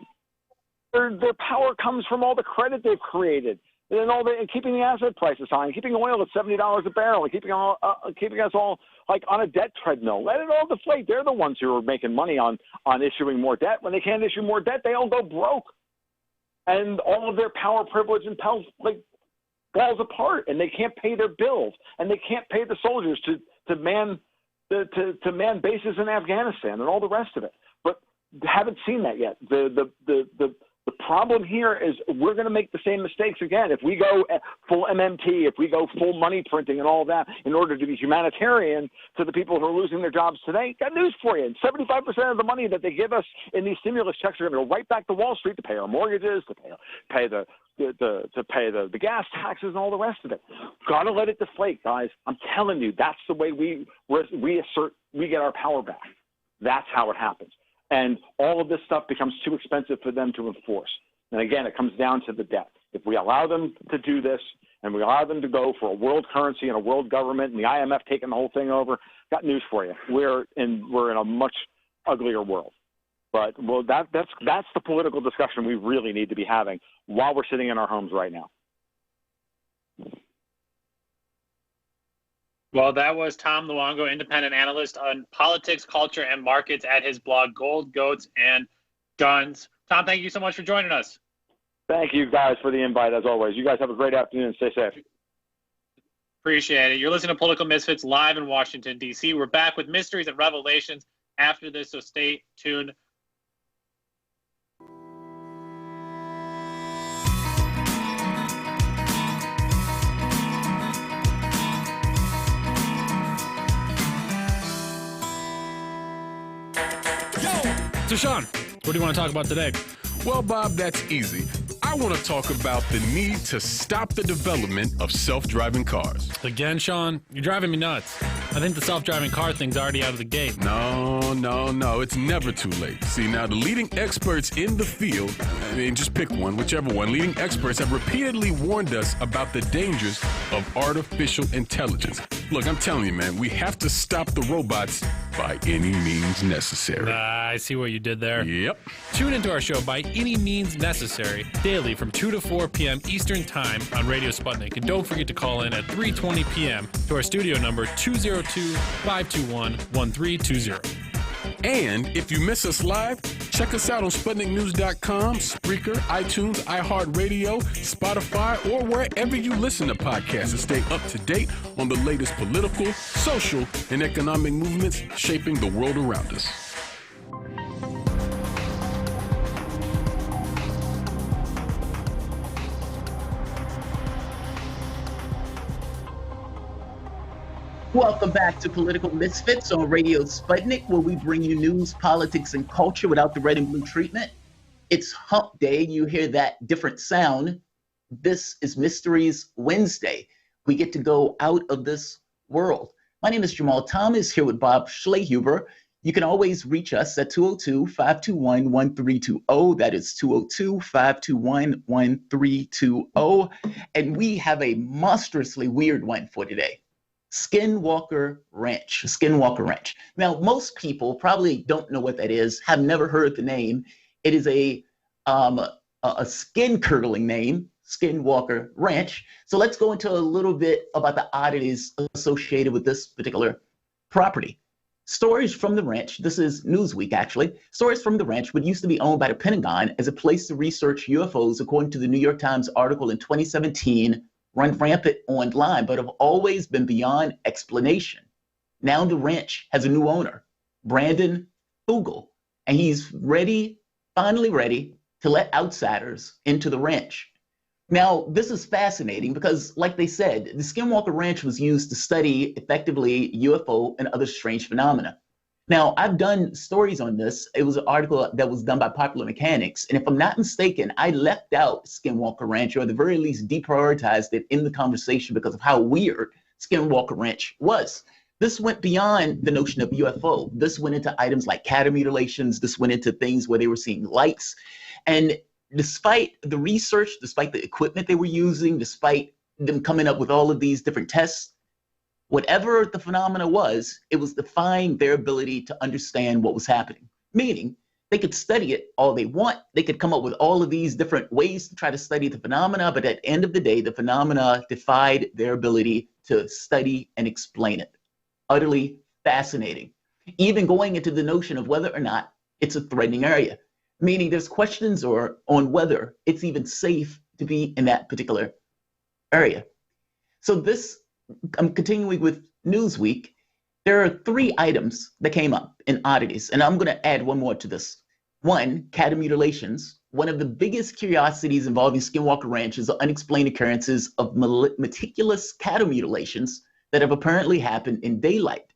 Their power comes from all the credit they've created, and keeping the asset prices high, and keeping oil at $70 a barrel, and keeping us all like on a debt treadmill. Let it all deflate. They're the ones who are making money on issuing more debt. When they can't issue more debt, they all go broke, and all of their power, privilege, and pelts falls apart, and they can't pay their bills, and they can't pay the soldiers to man bases in Afghanistan and all the rest of it. But haven't seen that yet. The problem here is we're going to make the same mistakes again. If we go full MMT, if we go full money printing and all that in order to be humanitarian to the people who are losing their jobs today, got news for you. 75% of the money that they give us in these stimulus checks are going to go right back to Wall Street to pay our mortgages, to pay the gas taxes and all the rest of it. Got to let it deflate, guys. I'm telling you, that's the way we get our power back. That's how it happens. And all of this stuff becomes too expensive for them to enforce. And again, it comes down to the debt. If we allow them to do this and we allow them to go for a world currency and a world government and the IMF taking the whole thing over, got news for you. We're in a much uglier world. But that's the political discussion we really need to be having while we're sitting in our homes right now. Well, that was Tom Luongo, independent analyst on politics, culture, and markets at his blog, Gold, Goats, and Guns. Tom, thank you so much for joining us. Thank you, guys, for the invite, as always. You guys have a great afternoon and stay safe. Appreciate it. You're listening to Political Misfits live in Washington, D.C. We're back with mysteries and revelations after this, so stay tuned. So, Sean, what do you want to talk about today? Well, Bob, that's easy. I want to talk about the need to stop the development of self-driving cars. Again, Sean, you're driving me nuts. I think the self-driving car thing's already out of the gate. No, it's never too late. See, now the leading experts in the field, just pick one, whichever one, leading experts have repeatedly warned us about the dangers of artificial intelligence. Look, I'm telling you, man, we have to stop the robots by any means necessary. I see what you did there. Yep. Tune into our show By Any Means Necessary daily from 2 to 4 p.m. Eastern Time on Radio Sputnik. And don't forget to call in at 3:20 p.m. to our studio number 202-521-1320. And if you miss us live, check us out on SputnikNews.com, Spreaker, iTunes, iHeartRadio, Spotify, or wherever you listen to podcasts and stay up to date on the latest political, social, and economic movements shaping the world around us. Welcome back to Political Misfits on Radio Sputnik, where we bring you news, politics, and culture without the red and blue treatment. It's Hump Day. You hear that different sound. This is Mysteries Wednesday. We get to go out of this world. My name is Jamal Thomas, here with Bob Schlehuber. You can always reach us at 202-521-1320. That is 202-521-1320. And we have a monstrously weird one for today. Skinwalker Ranch. Now, most people probably don't know what that is, have never heard the name. It is a skin-curdling name, Skinwalker Ranch. So let's go into a little bit about the oddities associated with this particular property. Stories from the ranch, this is Newsweek actually, stories from the ranch, what used to be owned by the Pentagon as a place to research UFOs, according to the New York Times article in 2017, run rampant online, but have always been beyond explanation. Now the ranch has a new owner, Brandon Fugal, and he's finally ready to let outsiders into the ranch. Now, this is fascinating because, like they said, the Skinwalker Ranch was used to study effectively UFO and other strange phenomena. Now, I've done stories on this. It was an article that was done by Popular Mechanics. And if I'm not mistaken, I left out Skinwalker Ranch, or at the very least deprioritized it in the conversation because of how weird Skinwalker Ranch was. This went beyond the notion of UFO. This went into items like cattle mutilations. This went into things where they were seeing lights. And despite the research, despite the equipment they were using, despite them coming up with all of these different tests, whatever the phenomena was, it was defying their ability to understand what was happening. Meaning, they could study it all they want. They could come up with all of these different ways to try to study the phenomena, but at the end of the day, the phenomena defied their ability to study and explain it. Utterly fascinating. Even going into the notion of whether or not it's a threatening area. Meaning there's questions on whether it's even safe to be in that particular area. So I'm continuing with Newsweek. There are 3 items that came up in oddities, and I'm going to add one more to this. 1, cattle mutilations. One of the biggest curiosities involving Skinwalker Ranch is the unexplained occurrences of meticulous cattle mutilations that have apparently happened in daylight.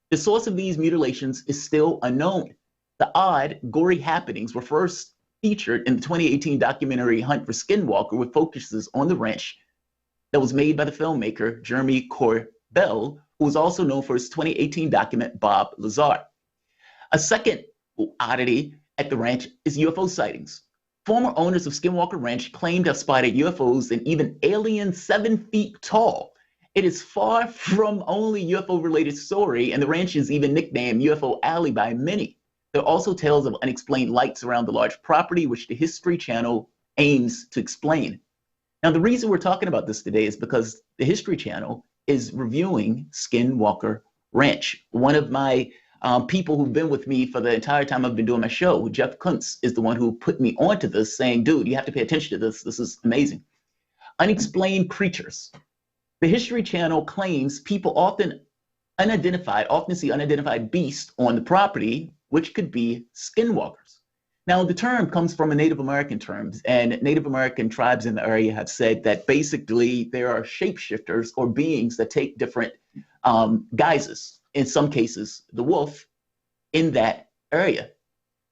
The source of these mutilations is still unknown. The odd, gory happenings were first featured in the 2018 documentary Hunt for Skinwalker, with focuses on the ranch that was made by the filmmaker Jeremy Corbell, who was also known for his 2018 document Bob Lazar. A second oddity at the ranch is UFO sightings. Former owners of Skinwalker Ranch claimed to have spotted UFOs and even aliens 7 feet tall. It is far from only UFO-related story, and the ranch is even nicknamed UFO Alley by many. There are also tales of unexplained lights around the large property, which the History Channel aims to explain. Now, the reason we're talking about this today is because the History Channel is reviewing Skinwalker Ranch. One of my people who've been with me for the entire time I've been doing my show, Jeff Kuntz, is the one who put me onto this, saying, dude, you have to pay attention to this. This is amazing. Unexplained creatures. The History Channel claims people often see unidentified beasts on the property, which could be skinwalkers. Now, the term comes from a Native American term, and Native American tribes in the area have said that basically there are shapeshifters or beings that take different guises, in some cases, the wolf, in that area.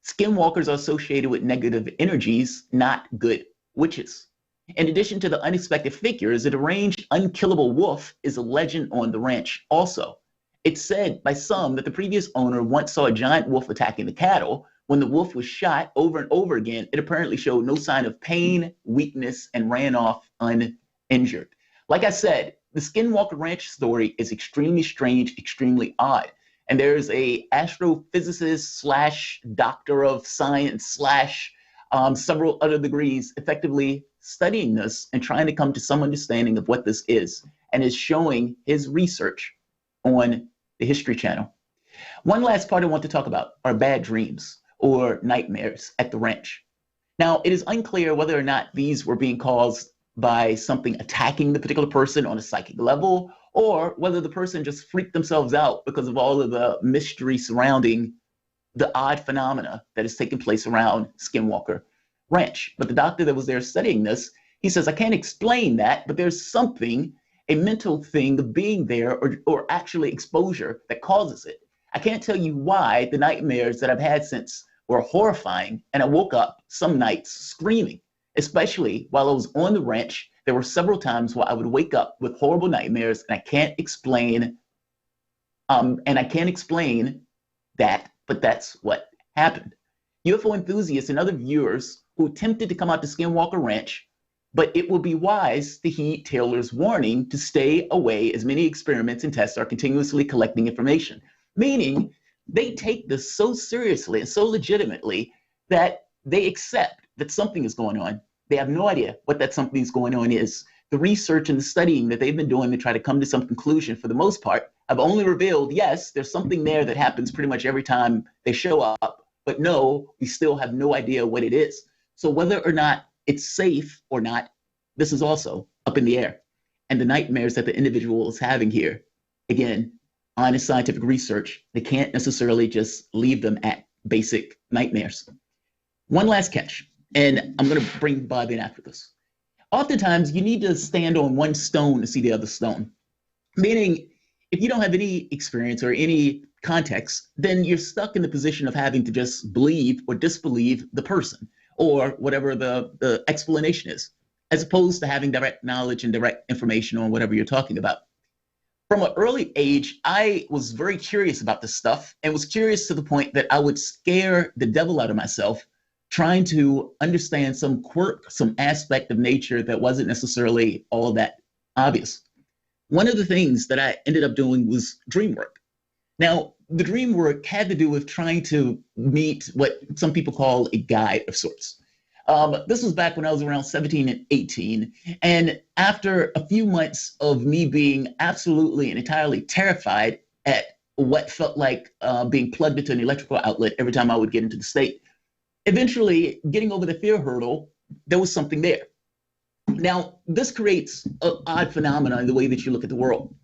Skinwalkers are associated with negative energies, not good witches. In addition to the unexpected figures, a deranged, unkillable wolf is a legend on the ranch also. It's said by some that the previous owner once saw a giant wolf attacking the cattle. When the wolf was shot over and over again, it apparently showed no sign of pain, weakness, and ran off uninjured. Like I said, the Skinwalker Ranch story is extremely strange, extremely odd. And there's a astrophysicist / doctor of science / several other degrees effectively studying this and trying to come to some understanding of what this is, and is showing his research on the History Channel. One last part I want to talk about are bad dreams or nightmares at the ranch. Now, it is unclear whether or not these were being caused by something attacking the particular person on a psychic level, or whether the person just freaked themselves out because of all of the mystery surrounding the odd phenomena that is taking place around Skinwalker Ranch. But the doctor that was there studying this, he says, I can't explain that, but there's something, a mental thing of being there or actually exposure that causes it. I can't tell you why the nightmares that I've had since were horrifying, and I woke up some nights screaming, especially while I was on the ranch. There were several times where I would wake up with horrible nightmares, and I can't explain that, but that's what happened. UFO enthusiasts and other viewers who attempted to come out to Skinwalker Ranch, but it will be wise to heed Taylor's warning to stay away as many experiments and tests are continuously collecting information. Meaning, they take this so seriously and so legitimately that they accept that something is going on. They have no idea what that something is going on is. The research and the studying that they've been doing to try to come to some conclusion, for the most part, have only revealed, yes, there's something there that happens pretty much every time they show up, but no, we still have no idea what it is. So whether or not it's safe or not, this is also up in the air. And the nightmares that the individual is having here, again, honest scientific research, they can't necessarily just leave them at basic nightmares. One last catch, and I'm going to bring Bob in after this. Oftentimes, you need to stand on one stone to see the other stone. Meaning, if you don't have any experience or any context, then you're stuck in the position of having to just believe or disbelieve the person or whatever the explanation is, as opposed to having direct knowledge and direct information on whatever you're talking about. From an early age, I was very curious about this stuff and was curious to the point that I would scare the devil out of myself trying to understand some quirk, some aspect of nature that wasn't necessarily all that obvious. One of the things that I ended up doing was dream work. Now, the dream work had to do with trying to meet what some people call a guide of sorts. This was back when I was around 17 and 18. And after a few months of me being absolutely and entirely terrified at what felt like being plugged into an electrical outlet every time I would get into the state, eventually getting over the fear hurdle, there was something there. Now, this creates an odd phenomenon in the way that you look at the world.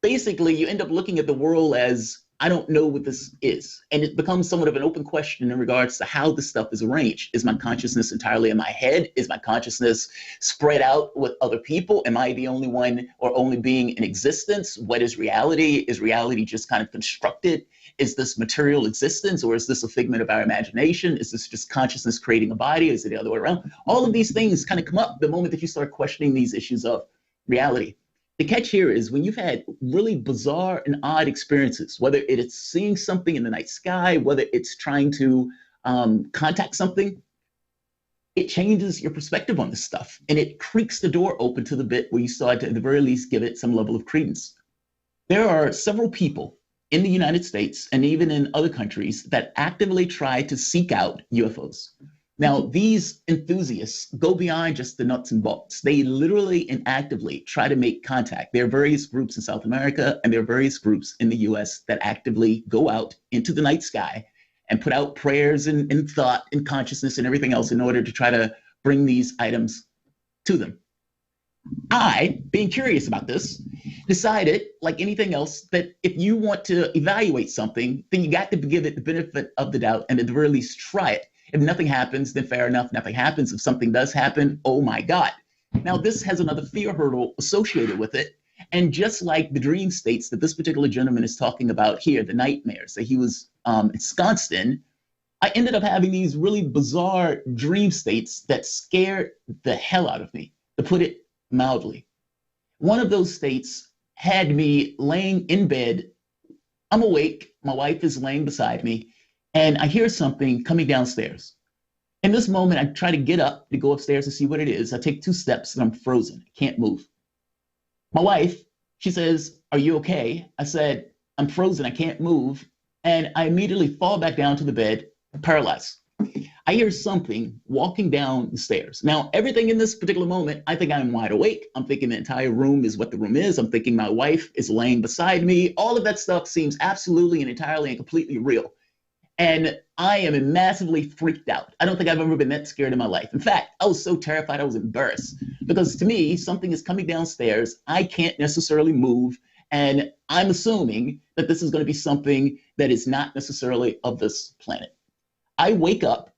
Basically, you end up looking at the world as, I don't know what this is. And it becomes somewhat of an open question in regards to how this stuff is arranged. Is my consciousness entirely in my head? Is my consciousness spread out with other people? Am I the only one or only being in existence? What is reality? Is reality just kind of constructed? Is this material existence, or is this a figment of our imagination? Is this just consciousness creating a body? Is it the other way around? All of these things kind of come up the moment that you start questioning these issues of reality. The catch here is when you've had really bizarre and odd experiences, whether it is seeing something in the night sky, whether it's trying to contact something, it changes your perspective on this stuff. And it creaks the door open to the bit where you start to, at the very least, give it some level of credence. There are several people in the United States and even in other countries that actively try to seek out UFOs. Now, these enthusiasts go beyond just the nuts and bolts. They literally and actively try to make contact. There are various groups in South America and there are various groups in the US that actively go out into the night sky and put out prayers and thought and consciousness and everything else in order to try to bring these items to them. I, being curious about this, decided, like anything else, that if you want to evaluate something, then you got to give it the benefit of the doubt and at the very least try it. If nothing happens, then fair enough, nothing happens. If something does happen, oh my God. Now, this has another fear hurdle associated with it. And just like the dream states that this particular gentleman is talking about here, the nightmares that he was ensconced in, I ended up having these really bizarre dream states that scared the hell out of me, to put it mildly. One of those states had me laying in bed. I'm awake. My wife is laying beside me. And I hear something coming downstairs. In this moment, I try to get up to go upstairs to see what it is. I take 2 steps and I'm frozen. I can't move. My wife, she says, "Are you okay?" I said, "I'm frozen. I can't move." And I immediately fall back down to the bed, paralyzed. I hear something walking down the stairs. Now, everything in this particular moment, I think I'm wide awake. I'm thinking the entire room is what the room is. I'm thinking my wife is laying beside me. All of that stuff seems absolutely and entirely and completely real. And I am massively freaked out. I don't think I've ever been that scared in my life. In fact, I was so terrified I was embarrassed because to me, something is coming downstairs. I can't necessarily move. And I'm assuming that this is going to be something that is not necessarily of this planet. I wake up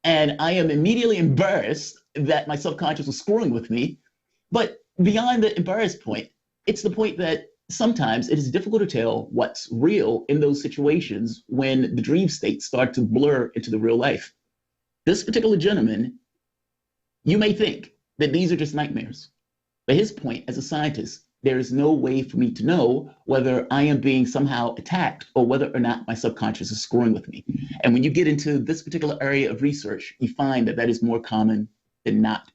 and I am immediately embarrassed that my subconscious was screwing with me. But beyond the embarrassed point, it's the point that sometimes it is difficult to tell what's real in those situations when the dream states start to blur into the real life. This particular gentleman, you may think that these are just nightmares. But his point as a scientist, there is no way for me to know whether I am being somehow attacked or whether or not my subconscious is screwing with me. And when you get into this particular area of research, you find that that is more common than not.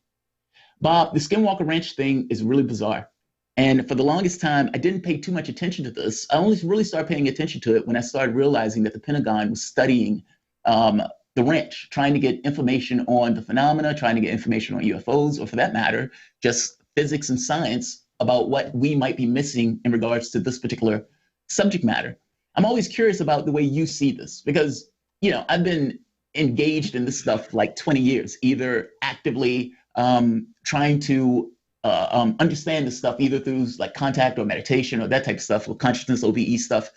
Bob, the Skinwalker Ranch thing is really bizarre. And for the longest time, I didn't pay too much attention to this. I only really started paying attention to it when I started realizing that the Pentagon was studying the ranch, trying to get information on the phenomena, trying to get information on UFOs, or for that matter, just physics and science about what we might be missing in regards to this particular subject matter. I'm always curious about the way you see this because, you know, I've been engaged in this stuff like 20 years, either actively trying to understand this stuff either through like contact or meditation or that type of stuff or consciousness OBE stuff.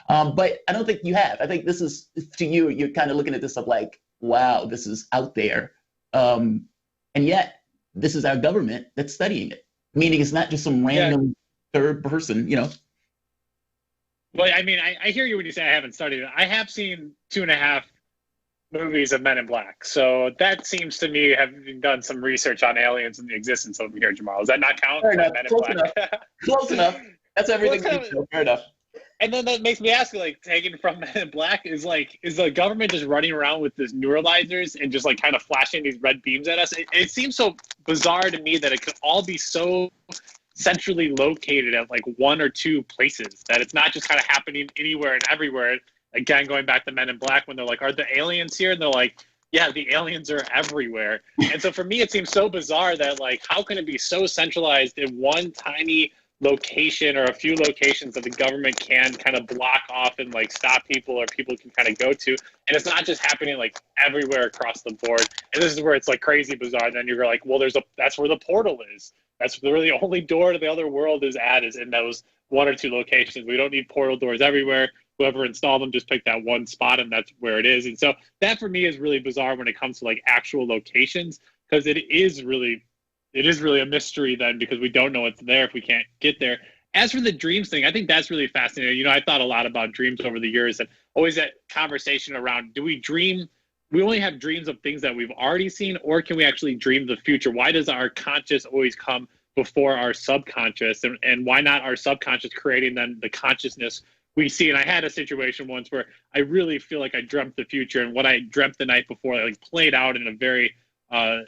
But I don't think you have. I think this is, to you, you're kind of looking at this stuff like, wow, this is out there. And yet this is our government that's studying it. Meaning it's not just some random third person, you know. Well, I mean, I hear you when you say I haven't studied it. I have seen 2.5 movies of Men in Black. So that seems to me having done some research on aliens and the existence of them here, Jamal. Does that not count? Fair enough. Men in Close Black? enough. Close enough. That's everything. Fair enough. And then that makes me ask, like, taken from Men in Black, is the government just running around with this neuralizers and just like kind of flashing these red beams at us? It seems so bizarre to me that it could all be so centrally located at like one or two places, that it's not just kind of happening anywhere and everywhere. Again, going back to Men in Black, when they're like, are the aliens here? And they're like, yeah, the aliens are everywhere. And so for me, it seems so bizarre that, like, how can it be so centralized in one tiny location or a few locations that the government can kind of block off and like stop people, or people can kind of go to, and it's not just happening like everywhere across the board. And this is where it's like crazy bizarre. And then you're like, well, that's where the portal is. That's where the only door to the other world is in those one or two locations. We don't need portal doors everywhere. Whoever installed them just picked that one spot, and that's where it is. And so that for me is really bizarre when it comes to like actual locations, because it is really a mystery then, because we don't know what's there if we can't get there. As for the dreams thing, I think that's really fascinating. You know, I thought a lot about dreams over the years, and always that conversation around, do we dream? We only have dreams of things that we've already seen, or can we actually dream the future? Why does our conscious always come before our subconscious? And why not our subconscious creating then the consciousness we see? And I had a situation once where I really feel like I dreamt the future, and what I dreamt the night before like played out in a very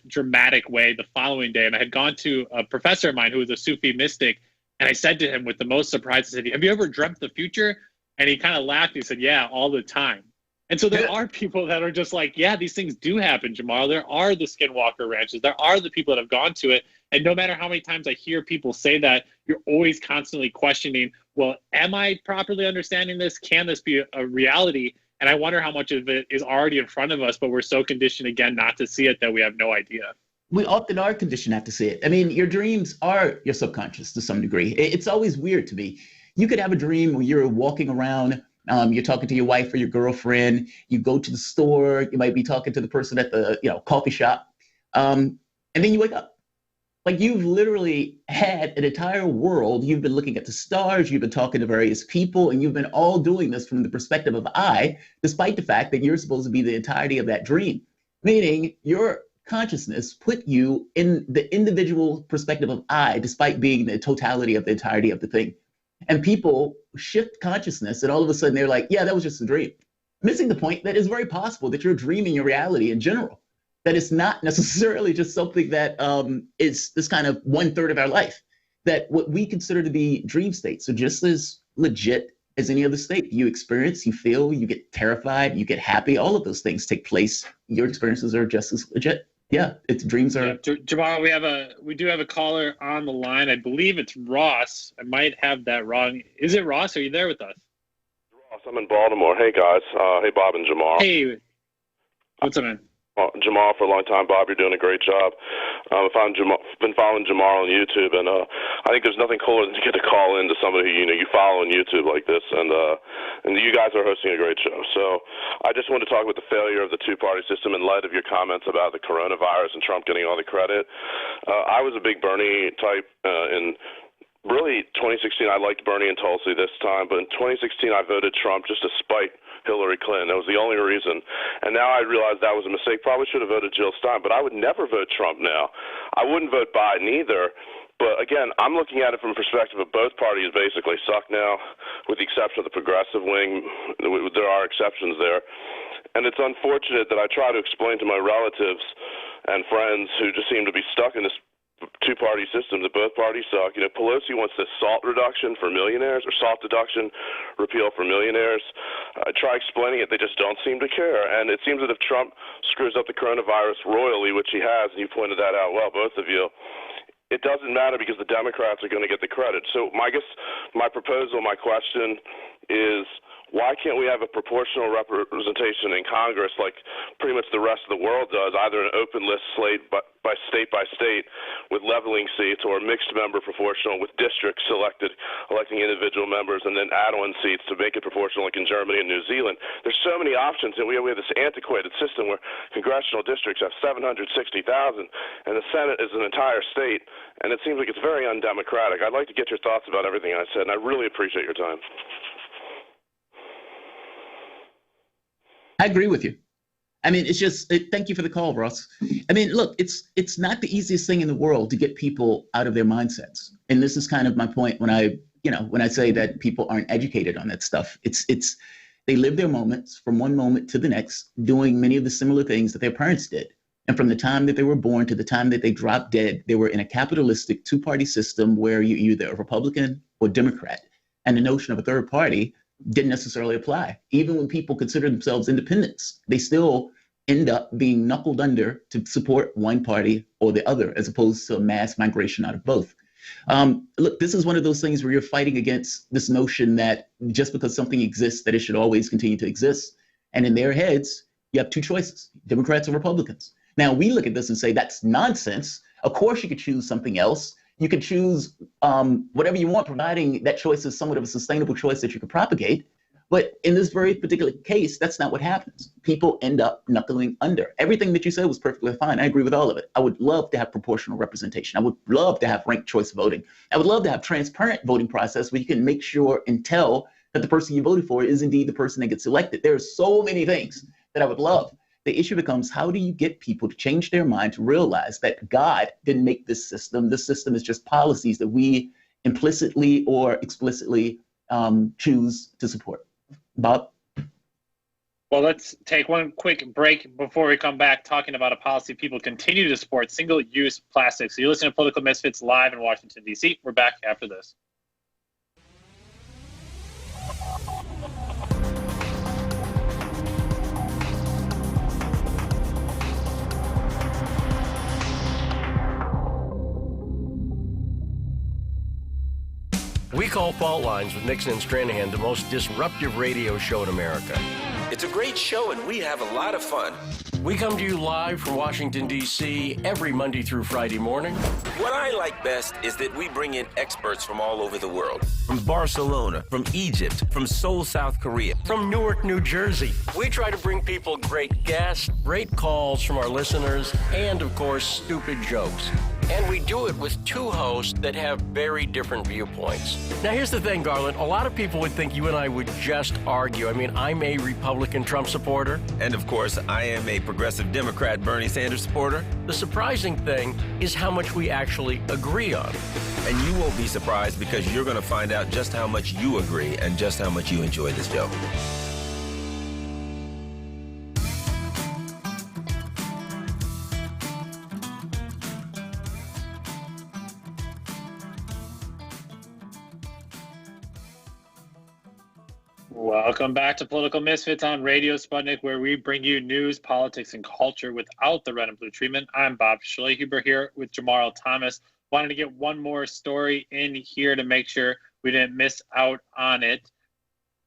dramatic way the following day. And I had gone to a professor of mine who was a Sufi mystic, and I said to him with the most surprise, I said, have you ever dreamt the future? And he kind of laughed. He said, yeah, all the time. And so there are people that are just like, yeah, these things do happen, Jamal. There are the Skinwalker ranches. There are the people that have gone to it. And no matter how many times I hear people say that, you're always constantly questioning, well, am I properly understanding this? Can this be a reality? And I wonder how much of it is already in front of us, but we're so conditioned, again, not to see it that we have no idea. We often are conditioned not to see it. I mean, your dreams are your subconscious to some degree. It's always weird to me. You could have a dream where you're walking around, you're talking to your wife or your girlfriend, you go to the store, you might be talking to the person at the coffee shop, and then you wake up. Like, you've literally had an entire world. You've been looking at the stars, you've been talking to various people, and you've been all doing this from the perspective of I, despite the fact that you're supposed to be the entirety of that dream. Meaning your consciousness put you in the individual perspective of I, despite being the totality of the entirety of the thing. And people shift consciousness, and all of a sudden they're like, yeah, that was just a dream. Missing the point that it's very possible that you're dreaming your reality in general. That it's not necessarily just something that is this kind of 1/3 of our life. That what we consider to be dream states are just as legit as any other state. You experience, you feel, you get terrified, you get happy. All of those things take place. Your experiences are just as legit. Yeah, dreams are. Yeah, Jamal, we do have a caller on the line. I believe it's Ross. I might have that wrong. Is it Ross? Are you there with us? Ross, I'm in Baltimore. Hey guys. Hey Bob and Jamal. Hey. What's up, man? Jamal, for a long time. Bob, you're doing a great job. I've been following Jamal on YouTube, and I think there's nothing cooler than to get a call into somebody who you follow on YouTube like this, and you guys are hosting a great show. So I just want to talk about the failure of the two-party system in light of your comments about the coronavirus and Trump getting all the credit. I was a big Bernie type in really 2016. I liked Bernie in Tulsa this time, but in 2016 I voted Trump just to spite Hillary Clinton. That was the only reason. And now I realize that was a mistake. Probably should have voted Jill Stein, but I would never vote Trump now. I wouldn't vote Biden either. But again, I'm looking at it from a perspective of both parties basically suck now, with the exception of the progressive wing. There are exceptions there. And it's unfortunate that I try to explain to my relatives and friends who just seem to be stuck in this two-party system that both parties suck. Pelosi wants this SALT reduction for millionaires, or SALT deduction repeal for millionaires. I try explaining it, they just don't seem to care. And it seems that if Trump screws up the coronavirus royally, which he has, and you pointed that out well, both of you, it doesn't matter because the Democrats are going to get the credit. So I guess my proposal, my question is, why can't we have a proportional representation in Congress like pretty much the rest of the world does, either an open list slate by state with leveling seats, or a mixed member proportional with districts electing individual members, and then add-on seats to make it proportional like in Germany and New Zealand. There's so many options, and we have this antiquated system where congressional districts have 760,000, and the Senate is an entire state, and it seems like it's very undemocratic. I'd like to get your thoughts about everything I said, and I really appreciate your time. I agree with you. I mean, it's just, thank you for the call, Ross. I mean, look, it's not the easiest thing in the world to get people out of their mindsets. And this is kind of my point when I say that people aren't educated on that stuff. It's they live their moments from one moment to the next, doing many of the similar things that their parents did. And from the time that they were born to the time that they dropped dead, they were in a capitalistic two-party system where you're either a Republican or Democrat. And the notion of a third party didn't necessarily apply. Even when people consider themselves independents, they still end up being knuckled under to support one party or the other, as opposed to a mass migration out of both. Look, this is one of those things where you're fighting against this notion that just because something exists, that it should always continue to exist. And in their heads, you have two choices, Democrats or Republicans. Now, we look at this and say, that's nonsense. Of course, you could choose something else. You could choose whatever you want, providing that choice is somewhat of a sustainable choice that you could propagate. But in this very particular case, that's not what happens. People end up knuckling under. Everything that you said was perfectly fine. I agree with all of it. I would love to have proportional representation. I would love to have ranked choice voting. I would love to have transparent voting process where you can make sure and tell that the person you voted for is indeed the person that gets elected. There are so many things that I would love. The issue becomes, how do you get people to change their mind to realize that God didn't make this system? This system is just policies that we implicitly or explicitly choose to support. Bob? Well, let's take one quick break before we come back talking about a policy people continue to support, single-use plastics. So you listen to Political Misfits live in Washington, D.C. We're back after this. We call Fault Lines with Nixon and Stranahan the most disruptive radio show in America. It's a great show, and we have a lot of fun. We come to you live from Washington, D.C. every Monday through Friday morning. What I like best is that we bring in experts from all over the world. From Barcelona, from Egypt, from Seoul, South Korea. From Newark, New Jersey. We try to bring people great guests, great calls from our listeners, and, of course, stupid jokes. And we do it with two hosts that have very different viewpoints. Now, here's the thing, Garland. A lot of people would think you and I would just argue. I mean, I'm a Republican Trump supporter. And, of course, I am a progressive Democrat Bernie Sanders supporter. The surprising thing is how much we actually agree on. And you won't be surprised, because you're going to find out just how much you agree and just how much you enjoy this show. Welcome back to Political Misfits on Radio Sputnik, where we bring you news, politics, and culture without the red and blue treatment. I'm Bob Schlehuber here with Jamarl Thomas. Wanted to get one more story in here to make sure we didn't miss out on it.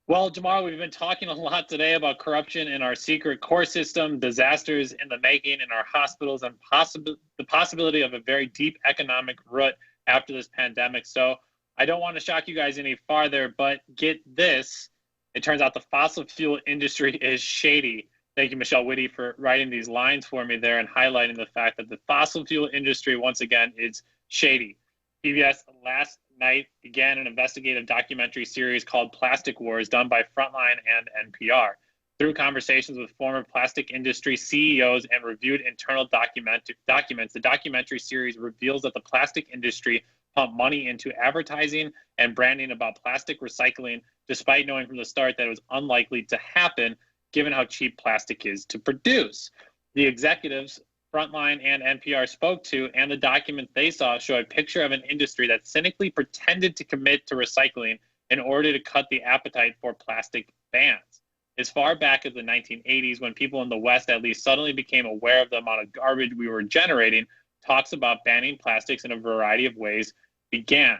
Well, Jamarl, we've been talking a lot today about corruption in our secret court system, disasters in the making in our hospitals, and the possibility of a very deep economic rut after this pandemic. So I don't want to shock you guys any farther, but get this. It turns out the fossil fuel industry is shady. Thank you, Michelle Whitty, for writing these lines for me there and highlighting the fact that the fossil fuel industry, once again, is shady. PBS last night began an investigative documentary series called Plastic Wars, done by Frontline and NPR. Through conversations with former plastic industry CEOs and reviewed internal documents, the documentary series reveals that the plastic industry pumped money into advertising and branding about plastic recycling, despite knowing from the start that it was unlikely to happen, given how cheap plastic is to produce. The executives Frontline and NPR spoke to and the documents they saw show a picture of an industry that cynically pretended to commit to recycling in order to cut the appetite for plastic bans. As far back as the 1980s, when people in the West at least suddenly became aware of the amount of garbage we were generating, talks about banning plastics in a variety of ways began.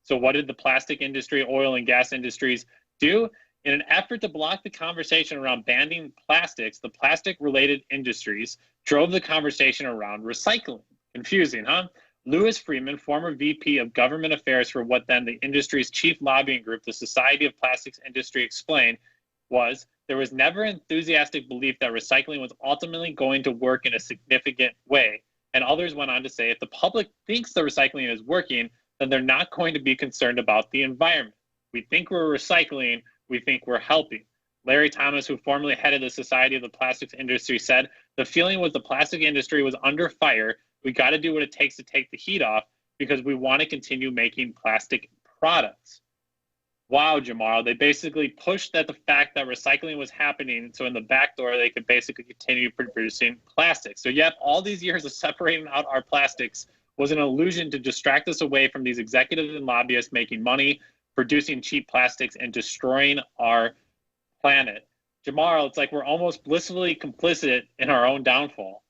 So what did the plastic industry, oil and gas industries do? In an effort to block the conversation around banning plastics, the plastic-related industries drove the conversation around recycling. Confusing, huh? Louis Freeman, former VP of Government Affairs for what then the industry's chief lobbying group, the Society of Plastics Industry, explained was there was never enthusiastic belief that recycling was ultimately going to work in a significant way. And others went on to say, if the public thinks the recycling is working, then they're not going to be concerned about the environment. We think we're recycling, we think we're helping. Larry Thomas, who formerly headed the Society of the Plastics Industry, said, "The feeling was the plastic industry was under fire. We got to do what it takes to take the heat off because we want to continue making plastic products." Wow, Jamal. They basically pushed at the fact that recycling was happening, so in the back door, they could basically continue producing plastics. So yet all these years of separating out our plastics was an illusion to distract us away from these executives and lobbyists making money, producing cheap plastics, and destroying our planet. Jamal, it's like we're almost blissfully complicit in our own downfall.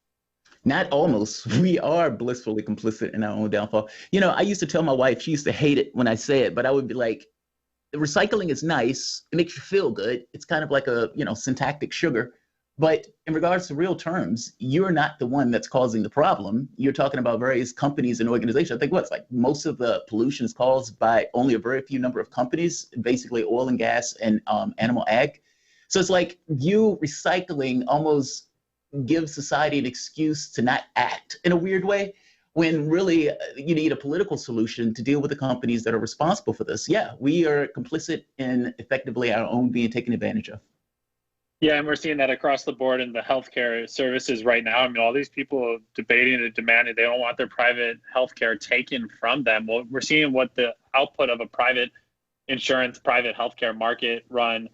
Not almost. We are blissfully complicit in our own downfall. You know, I used to tell my wife, she used to hate it when I say it, but I would be like, recycling is nice. It makes you feel good. It's kind of like a, syntactic sugar. But in regards to real terms, you're not the one that's causing the problem. You're talking about various companies and organizations. I think it's like most of the pollution is caused by only a very few number of companies, basically oil and gas and animal ag. So it's like you recycling almost gives society an excuse to not act in a weird way, when really you need a political solution to deal with the companies that are responsible for this. Yeah, we are complicit in effectively our own being taken advantage of. Yeah, and we're seeing that across the board in the healthcare services right now. I mean, all these people debating and demanding they don't want their private healthcare taken from them. Well, we're seeing what the output of a private insurance, private healthcare market-run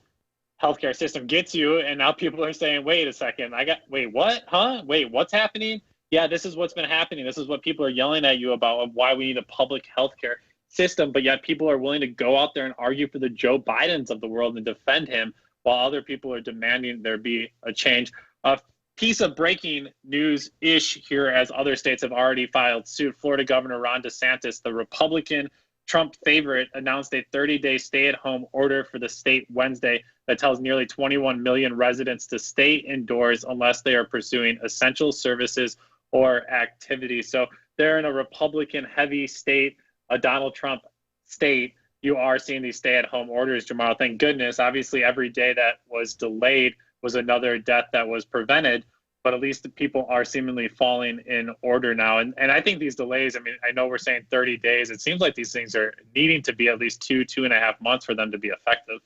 healthcare system gets you, and now people are saying, wait a second, wait, what? Huh? Wait, what's happening? Yeah, this is what's been happening. This is what people are yelling at you about, of why we need a public healthcare system, but yet people are willing to go out there and argue for the Joe Bidens of the world and defend him, while other people are demanding there be a change. A piece of breaking news-ish here, as other states have already filed suit. Florida Governor Ron DeSantis, the Republican Trump favorite, announced a 30-day stay-at-home order for the state Wednesday that tells nearly 21 million residents to stay indoors unless they are pursuing essential services or activities. So they're in a Republican-heavy state, a Donald Trump state. You are seeing these stay-at-home orders, Jamal. Thank goodness. Obviously, every day that was delayed was another death that was prevented, but at least the people are seemingly falling in order now. And I think these delays, I mean, I know we're saying 30 days. It seems like these things are needing to be at least 2.5 months for them to be effective.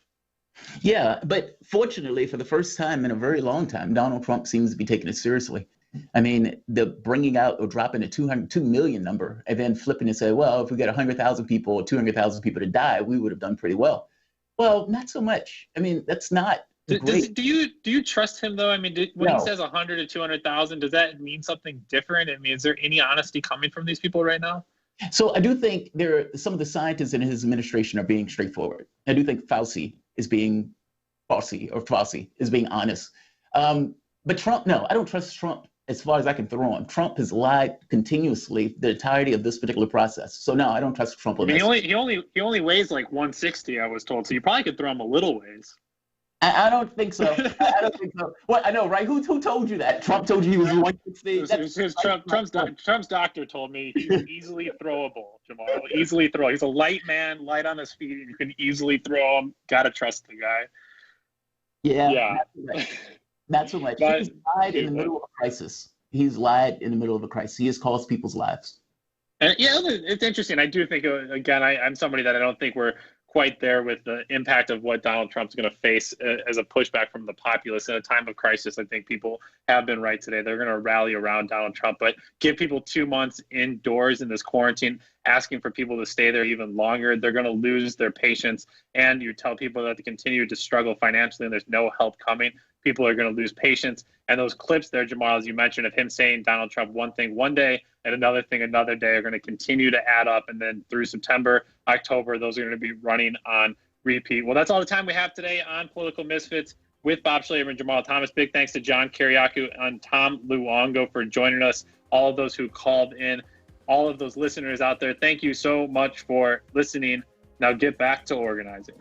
Yeah, but fortunately, for the first time in a very long time, Donald Trump seems to be taking it seriously. I mean, the bringing out or dropping the 2 million number and then flipping and say, well, if we get 100,000 people or 200,000 people to die, we would have done pretty well. Well, not so much. I mean, that's not great. Do you trust him, though? I mean, when he says 100 to 200,000, does that mean something different? I mean, is there any honesty coming from these people right now? So I do think some of the scientists in his administration are being straightforward. I do think Fauci is being honest. But Trump, no, I don't trust Trump as far as I can throw him. Trump has lied continuously the entirety of this particular process. So no, I don't trust Trump. I mean, he only weighs like 160, I was told. So you probably could throw him a little ways. I don't think so. I don't think so. Well, I know, right? Who told you that? Trump told you he was 160. Trump's doctor told me he's easily throwable, Jamal. Easily throw. He's a light man, light on his feet. You can easily throw him. Gotta trust the guy. Yeah. Not so much. He's lied in the middle of a crisis. He's lied in the middle of a crisis. He has cost people's lives. And yeah, it's interesting. I do think, again, I'm somebody that I don't think we're quite there with the impact of what Donald Trump's going to face as a pushback from the populace in a time of crisis. I think people have been right today. They're going to rally around Donald Trump, but give people 2 months indoors in this quarantine, asking for people to stay there even longer. They're going to lose their patience. And you tell people that they continue to struggle financially and there's no help coming. People are going to lose patience. And those clips there, Jamal, as you mentioned, of him saying Donald Trump one thing one day and another thing another day are going to continue to add up. And then through September, October, those are going to be running on repeat. Well, that's all the time we have today on Political Misfits with Bob Schlaver and Jamal Thomas. Big thanks to John Kiriakou and Tom Luongo for joining us. All of those who called in, all of those listeners out there, thank you so much for listening. Now get back to organizing.